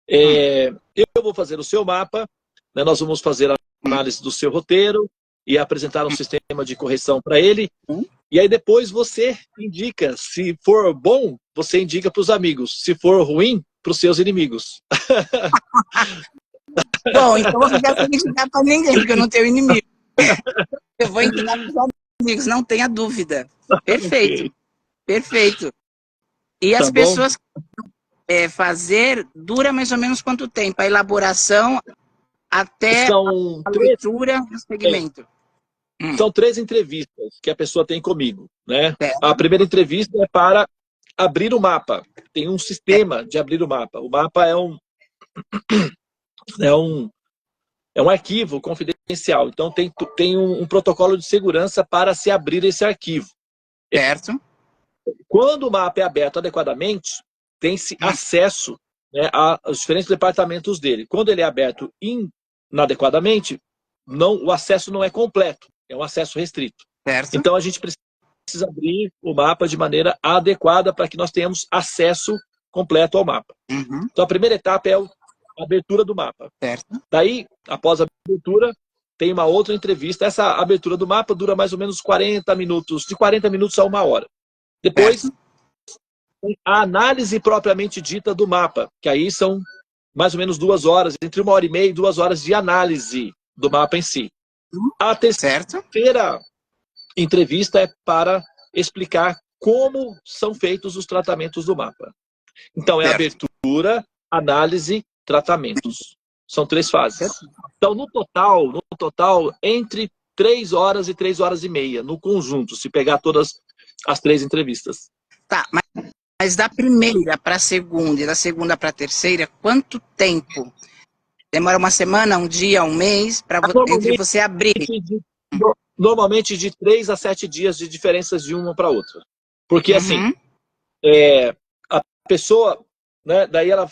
Eu vou fazer o seu mapa, né? Nós vamos fazer a análise do seu roteiro e apresentar um sistema de correção para ele. E aí depois você indica, se for bom, você indica para os amigos. Se for ruim, para os seus inimigos. Bom, então eu vou ficar sem indicar para ninguém, porque eu não tenho inimigo. Eu vou indicar para os amigos, não tenha dúvida. Perfeito, Okay. perfeito. E as Tá pessoas fazer, dura mais ou menos quanto tempo? A elaboração até São a leitura e o segmento. São 3 entrevistas que a pessoa tem comigo, né? Certo. A primeira entrevista é para abrir o mapa. Tem um sistema de abrir o mapa. O mapa é um arquivo confidencial. Então tem um protocolo de segurança para se abrir esse arquivo. Certo. Quando o mapa é aberto adequadamente, tem-se acesso, né, aos diferentes departamentos dele. Quando ele é aberto inadequadamente, o acesso não é completo. É um acesso restrito. Certo. Então a gente precisa precisa abrir o mapa de maneira adequada para que nós tenhamos acesso completo ao mapa. Uhum. Então, a primeira etapa é a abertura do mapa. Certo. Daí, após a abertura, tem uma outra entrevista. Essa abertura do mapa dura mais ou menos 40 minutos, de 40 minutos a 1 hora. Depois, Certo. a análise propriamente dita do mapa, que aí são mais ou menos 2 horas, entre 1h30 e 2 horas de análise do mapa em si. A Certo. terceira entrevista é para explicar como são feitos os tratamentos do mapa. Então, é Certo. abertura, análise, tratamentos. São 3 fases. Certo. Então, no total, entre 3 horas e 3 horas e meia, no conjunto, se pegar todas as 3 entrevistas. Tá, mas da primeira para a segunda e da segunda para a terceira, quanto tempo? Demora uma semana, um dia, um mês, entre você abrir? Normalmente de 3 a 7 dias de diferenças de uma para outra. Porque, assim, a pessoa, né, daí ela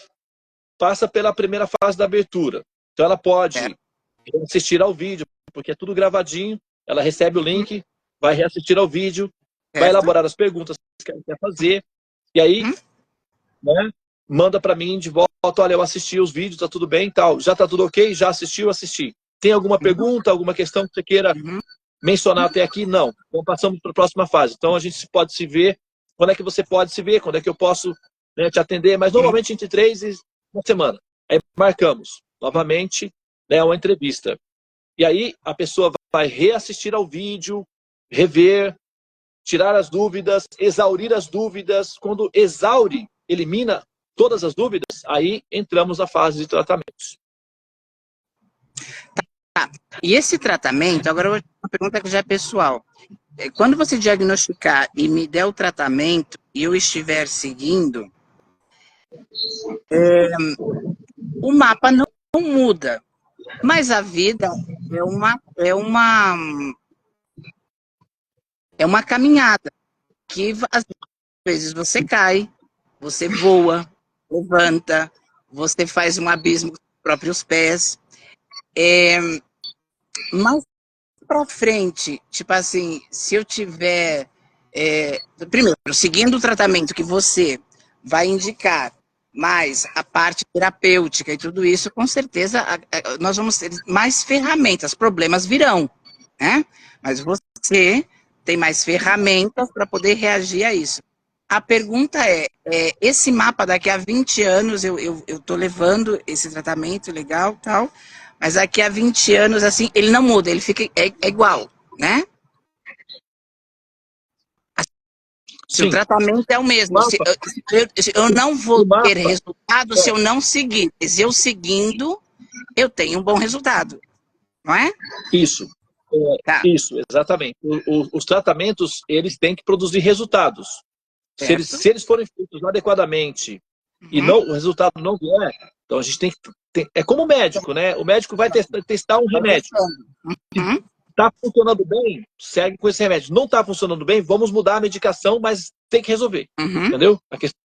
passa pela primeira fase da abertura. Então, ela pode assistir ao vídeo, porque é tudo gravadinho, ela recebe o link, vai reassistir ao vídeo, vai elaborar as perguntas que ela quer fazer, e aí, né, manda para mim de volta, olha, eu assisti os vídeos, tá tudo bem, tal, já tá tudo ok, já assistiu, assisti. Tem alguma pergunta, alguma questão que você queira mencionar até aqui? Não. Então passamos para a próxima fase. Então a gente pode se ver, quando é que você pode se ver, quando é que eu posso, né, te atender, mas normalmente entre 3 e 1 semana. Aí marcamos novamente, né, uma entrevista. E aí a pessoa vai reassistir ao vídeo, rever, tirar as dúvidas, exaurir as dúvidas. Quando exaure, elimina todas as dúvidas, aí entramos na fase de tratamentos. Tá. E esse tratamento, agora uma pergunta que já é pessoal. Quando você diagnosticar e me der o tratamento e eu estiver seguindo, o mapa não muda, mas a vida é uma caminhada que às vezes você cai, você voa, levanta, você faz um abismo com os próprios pés. Mais pra frente, tipo assim, se eu tiver, primeiro, seguindo o tratamento que você vai indicar, mais a parte terapêutica e tudo isso, com certeza nós vamos ter mais ferramentas, problemas virão, né? Mas você tem mais ferramentas para poder reagir a isso. A pergunta esse mapa daqui a 20 anos, eu tô levando esse tratamento legal tal, mas daqui a 20 anos, assim, ele não muda, ele fica igual, né? Se o tratamento é o mesmo. Eu não vou ter resultado se eu não seguir. Mas eu seguindo, eu tenho um bom resultado. Não é? Isso. Isso, exatamente. Os tratamentos, eles têm que produzir resultados. Se eles forem feitos adequadamente e o resultado não vier, então a gente tem que... É como o médico, né? O médico vai testar um remédio. Está funcionando bem, segue com esse remédio. Não está funcionando bem, vamos mudar a medicação, mas tem que resolver. Entendeu? A questão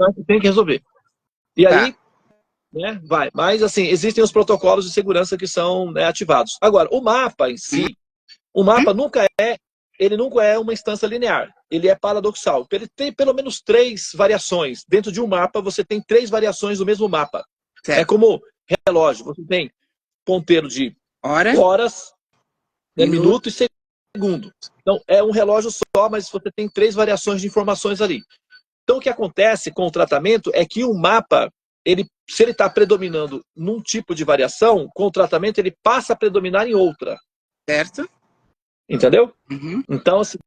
é que tem que resolver. E aí, né, vai. Mas, assim, existem os protocolos de segurança que são, né, ativados. Agora, o mapa em si, o mapa nunca é uma instância linear. Ele é paradoxal. Ele tem pelo menos 3 variações. Dentro de um mapa, você tem 3 variações do mesmo mapa. É como relógio. Você tem ponteiro de horas, né, minuto e segundo. Então, é um relógio só, mas você tem 3 variações de informações ali. Então, o que acontece com o tratamento é que o mapa, se ele está predominando num tipo de variação, com o tratamento ele passa a predominar em outra. Certo. Entendeu? Então, assim,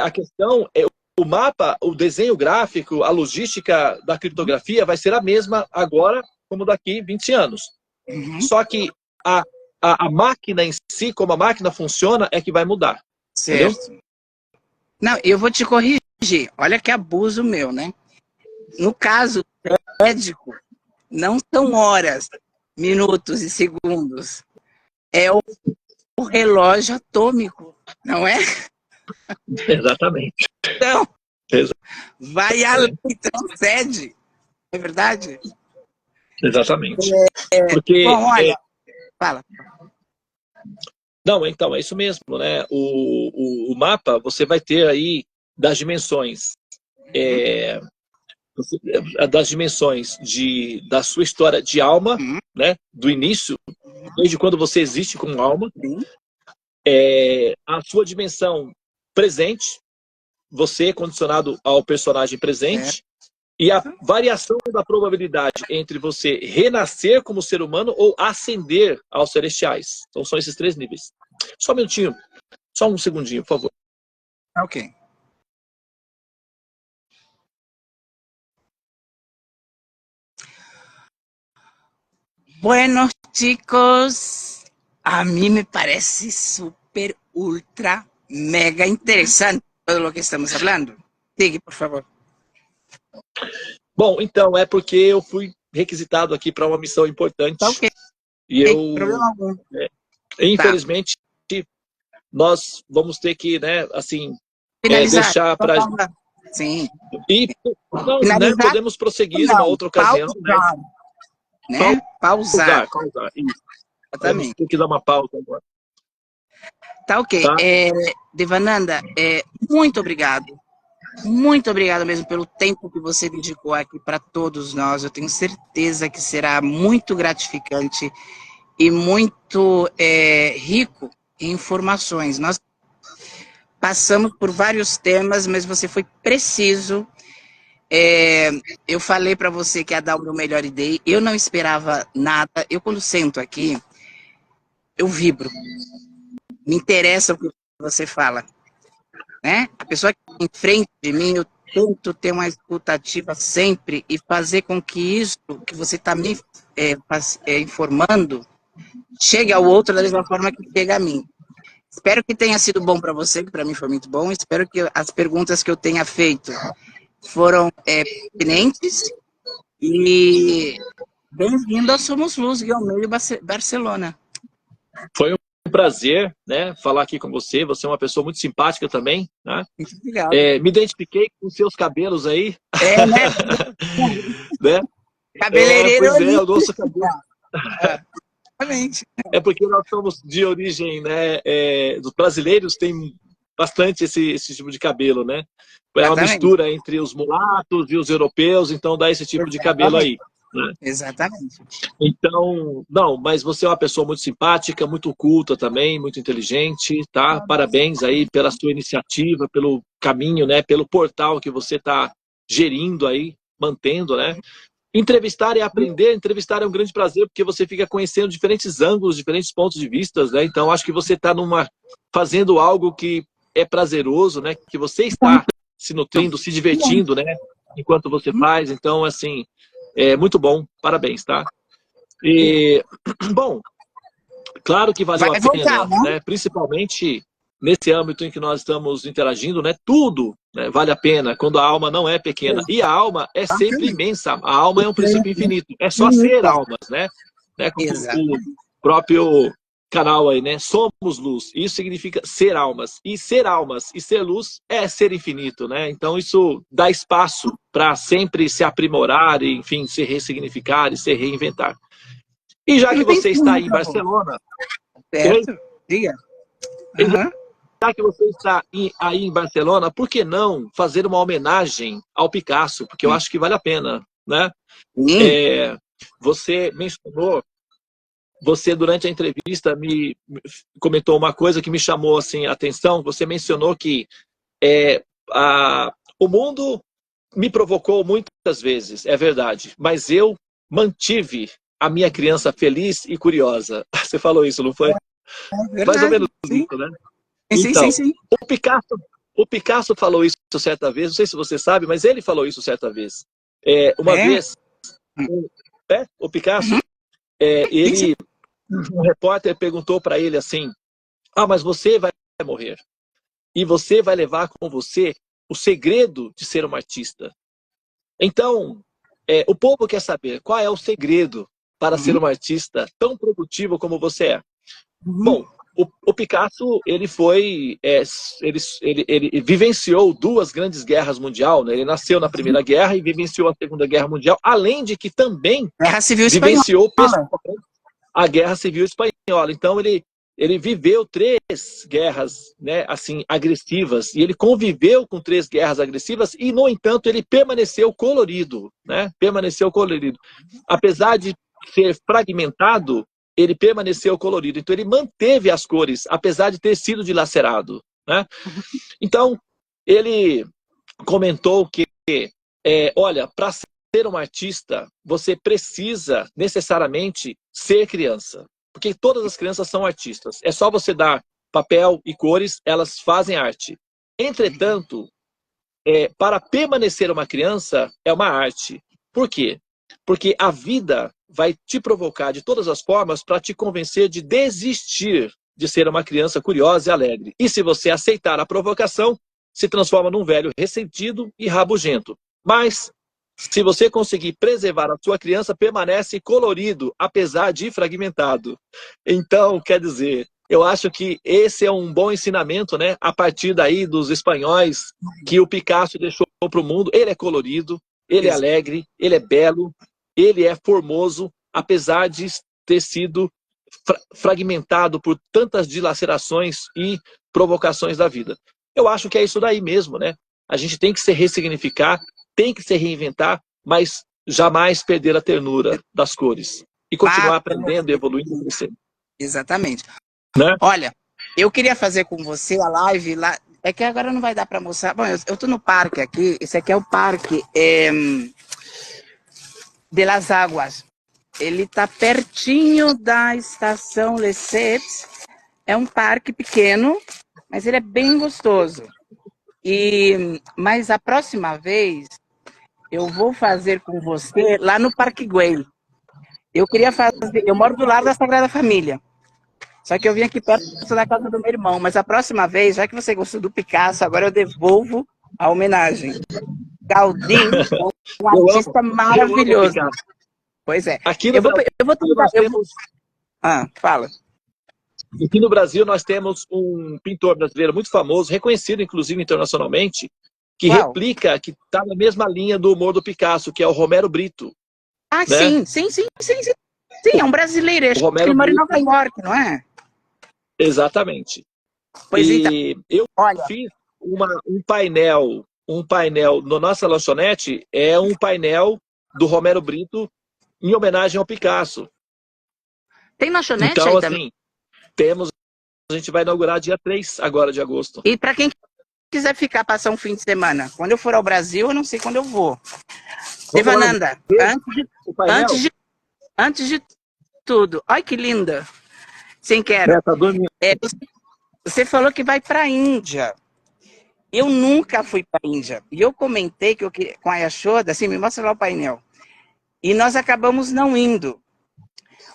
a questão é o mapa, o desenho gráfico, a logística da criptografia vai ser a mesma agora como daqui 20 anos. Só que a máquina em si, como a máquina funciona, é que vai mudar. Certo. Entendeu? Não, eu vou te corrigir. Olha que abuso meu, né? No caso médico, não são horas, minutos e segundos. É o relógio atômico, não é? Exatamente. Então, vai além, transcende. É verdade? Exatamente. Porque, bom, olha, fala. Não, então, é isso mesmo, né? O mapa, você vai ter aí das dimensões, é, das dimensões da sua história de alma, Uhum. né? Do início, desde quando você existe como alma, Sim. a sua dimensão presente, você condicionado ao personagem presente, e a variação da probabilidade entre você renascer como ser humano ou ascender aos celestiais. Então são esses 3 níveis. Só um minutinho, só um segundinho, por favor. Ok. Bueno, chicos, a mí me parece súper, ultra, mega interesante todo lo que estamos hablando. Sigue, por favor. Bom, então, é porque eu fui requisitado aqui para uma missão importante. Tá ok. E eu, Problema algum. infelizmente, nós vamos ter que, né, assim, Finalizar. deixar para... Sim. E não, né, Finalizar? podemos prosseguir numa outra ocasião. Pausar. Né? Pausar. Pausar. Isso. Vamos Exatamente. ter que dar uma pausa agora. Tá ok. Tá? Devananda, muito obrigado. Muito obrigado mesmo pelo tempo que você dedicou aqui para todos nós. Eu tenho certeza que será muito gratificante e muito rico em informações. Nós passamos por vários temas, mas você foi preciso. Eu falei para você que ia dar o meu melhor ideia. Eu não esperava nada. Eu, quando sento aqui, eu vibro. Me interessa o que você fala. Né? A pessoa que está em frente de mim, eu tento ter uma escutativa sempre e fazer com que isso que você está me informando chegue ao outro da mesma forma que chega a mim. Espero que tenha sido bom para você, que para mim foi muito bom. Espero que as perguntas que eu tenha feito foram pertinentes. E bem-vindo ao Somos Luz, Guião Meio Barcelona. Foi um prazer, né, falar aqui com você. Você é uma pessoa muito simpática também, né? Muito obrigado. Me identifiquei com seus cabelos aí. Né? Né? Cabeleireiro. Pois é, o nosso cabelo. Exatamente. É porque nós somos de origem, né, dos brasileiros, tem bastante esse tipo de cabelo, né? É uma mistura entre os mulatos e os europeus, então dá esse tipo de cabelo aí. Né? Exatamente. Então, não, mas você é uma pessoa muito simpática, muito culta também, muito inteligente, tá? Parabéns aí pela sua iniciativa, pelo caminho, né? Pelo portal que você está gerindo aí, mantendo, né? Entrevistar é aprender, entrevistar é um grande prazer, porque você fica conhecendo diferentes ângulos, diferentes pontos de vista, né? Então, acho que você está fazendo algo que é prazeroso, né? Que você está se nutrindo, se divertindo, né? Enquanto você faz. Então, assim, é muito bom. Parabéns, tá? E, bom, claro que valeu a pena, né? Principalmente nesse âmbito em que nós estamos interagindo, né? Tudo, né, vale a pena quando a alma não é pequena. E a alma é sempre imensa. A alma é um princípio infinito. É só ser almas, né? Como o próprio canal aí, né? Somos luz. Isso significa ser almas. E ser luz é ser infinito, né? Então isso dá espaço para sempre se aprimorar e, enfim, se ressignificar e se reinventar. E já que você está aí em Barcelona... Certo, diga. Já que você está aí em Barcelona, por que não fazer uma homenagem ao Picasso? Porque eu acho que vale a pena, né? Você mencionou, você durante a entrevista me comentou uma coisa que me chamou assim, a atenção. Você mencionou que o mundo me provocou muitas vezes, é verdade, mas eu mantive a minha criança feliz e curiosa. Você falou isso, não foi? Mais ou menos isso, né? Então, sim. O Picasso falou isso certa vez, não sei se você sabe, mas ele falou isso certa vez. Uma vez, o Picasso, um repórter perguntou para ele assim, mas você vai morrer. E você vai levar com você o segredo de ser um artista. Então, o povo quer saber qual é o segredo para ser um artista tão produtivo como você é. Bom, o Picasso, ele vivenciou 2 grandes guerras mundiais, né? Ele nasceu na Primeira Guerra e vivenciou a Segunda Guerra Mundial, além de que também vivenciou pessoalmente a Guerra Civil Espanhola. Então, ele ele viveu 3 guerras, né, assim, agressivas, e ele conviveu com 3 guerras agressivas, e, no entanto, ele permaneceu colorido, né? Permaneceu colorido. Apesar de ser fragmentado, ele permaneceu colorido. Então, ele manteve as cores, apesar de ter sido dilacerado, né? Então, ele comentou que, olha, para ser um artista, você precisa necessariamente ser criança. Porque todas as crianças são artistas. É só você dar papel e cores, elas fazem arte. Entretanto, para permanecer uma criança, é uma arte. Por quê? Porque a vida vai te provocar de todas as formas para te convencer de desistir de ser uma criança curiosa e alegre. E se você aceitar a provocação, se transforma num velho ressentido e rabugento. Mas, se você conseguir preservar a sua criança, permanece colorido, apesar de fragmentado. Então, quer dizer, eu acho que esse é um bom ensinamento, né? A partir daí dos espanhóis, que o Picasso deixou para o mundo. Ele é colorido, ele é alegre, ele é belo, ele é formoso, apesar de ter sido fragmentado por tantas dilacerações e provocações da vida. Eu acho que é isso daí mesmo, né? A gente tem que se ressignificar, tem que se reinventar, mas jamais perder a ternura das cores. E continuar aprendendo, evoluindo e crescendo. Exatamente. Né? Olha, eu queria fazer com você a live lá. É que agora não vai dar para mostrar. Bom, eu tô no parque aqui. Esse aqui é o parque de Las Águas. Ele tá pertinho da estação Lesseps. É um parque pequeno, mas ele é bem gostoso. Mas a próxima vez eu vou fazer com você lá no Parque Güell. Eu queria fazer. Eu moro do lado da Sagrada Família. Só que eu vim aqui perto da casa do meu irmão. Mas a próxima vez, já que você gostou do Picasso, agora eu devolvo a homenagem. Gaudí é um artista maravilhoso. Pois é. Aqui no Brasil, nós temos... fala. Aqui no Brasil nós temos um pintor brasileiro muito famoso, reconhecido inclusive internacionalmente, que replica, que está na mesma linha do humor do Picasso, que é o Romero Brito. Ah, né? Sim, é um brasileiro, acho que ele mora em Nova York, não é? Exatamente. Pois e então, eu fiz um painel na nossa lanchonete, é um painel do Romero Brito em homenagem ao Picasso. Tem lanchonete então, aí assim, também? Temos, a gente vai inaugurar dia 3 agora de agosto. E para quem quiser ficar, passar um fim de semana, quando eu for ao Brasil, eu não sei quando eu vou. Devananda, antes de tudo, olha que linda. Sem quero. Tá dormindo. Você falou que vai para a Índia. Eu nunca fui para a Índia. E eu comentei que eu queria, com a Yashoda, assim, me mostra lá o painel. E nós acabamos não indo.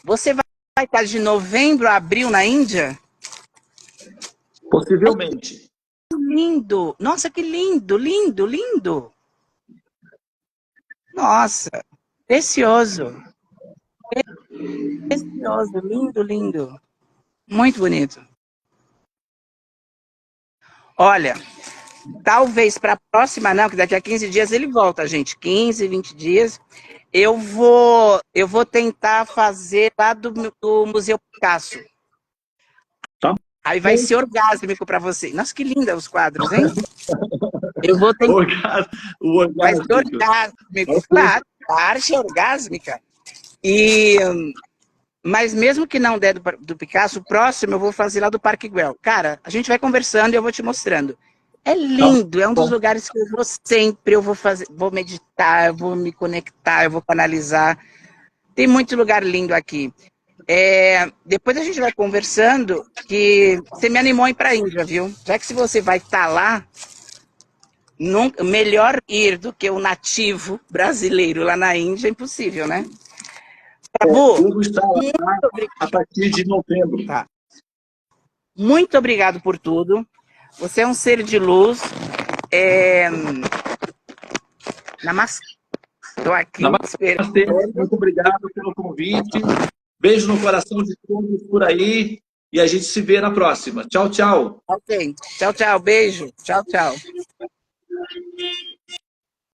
Você vai estar de novembro a abril na Índia? Possivelmente. Lindo! Nossa, que lindo, lindo, lindo! Nossa, precioso! Precioso, lindo, lindo. Muito bonito. Olha, talvez para a próxima não, que daqui a 15 dias ele volta, gente. 15, 20 dias. Eu vou tentar fazer lá do Museu Picasso. Tá. Aí vai ser orgásmico para você. Nossa, que linda os quadros, hein? Eu vou tentar. Vai ser orgásmico. Claro, a arte é orgásmica. Mas mesmo que não der do Picasso, o próximo eu vou fazer lá do Parque Güell. Cara, a gente vai conversando e eu vou te mostrando. É lindo, é um dos lugares que eu vou sempre, eu vou fazer, vou meditar, eu vou me conectar, eu vou canalizar. Tem muito lugar lindo aqui. Depois a gente vai conversando, que você me animou a ir para a Índia, viu? Já que se você vai estar lá, melhor ir do que o nativo brasileiro lá na Índia, é impossível, né? Vamos estar lá a partir de novembro. Tá. Muito obrigado por tudo. Você é um ser de luz. Namastê. Estou aqui. Namastê. Muito obrigado pelo convite. Beijo no coração de todos por aí. E a gente se vê na próxima. Tchau, tchau. Ok. Tchau, tchau. Beijo. Tchau, tchau.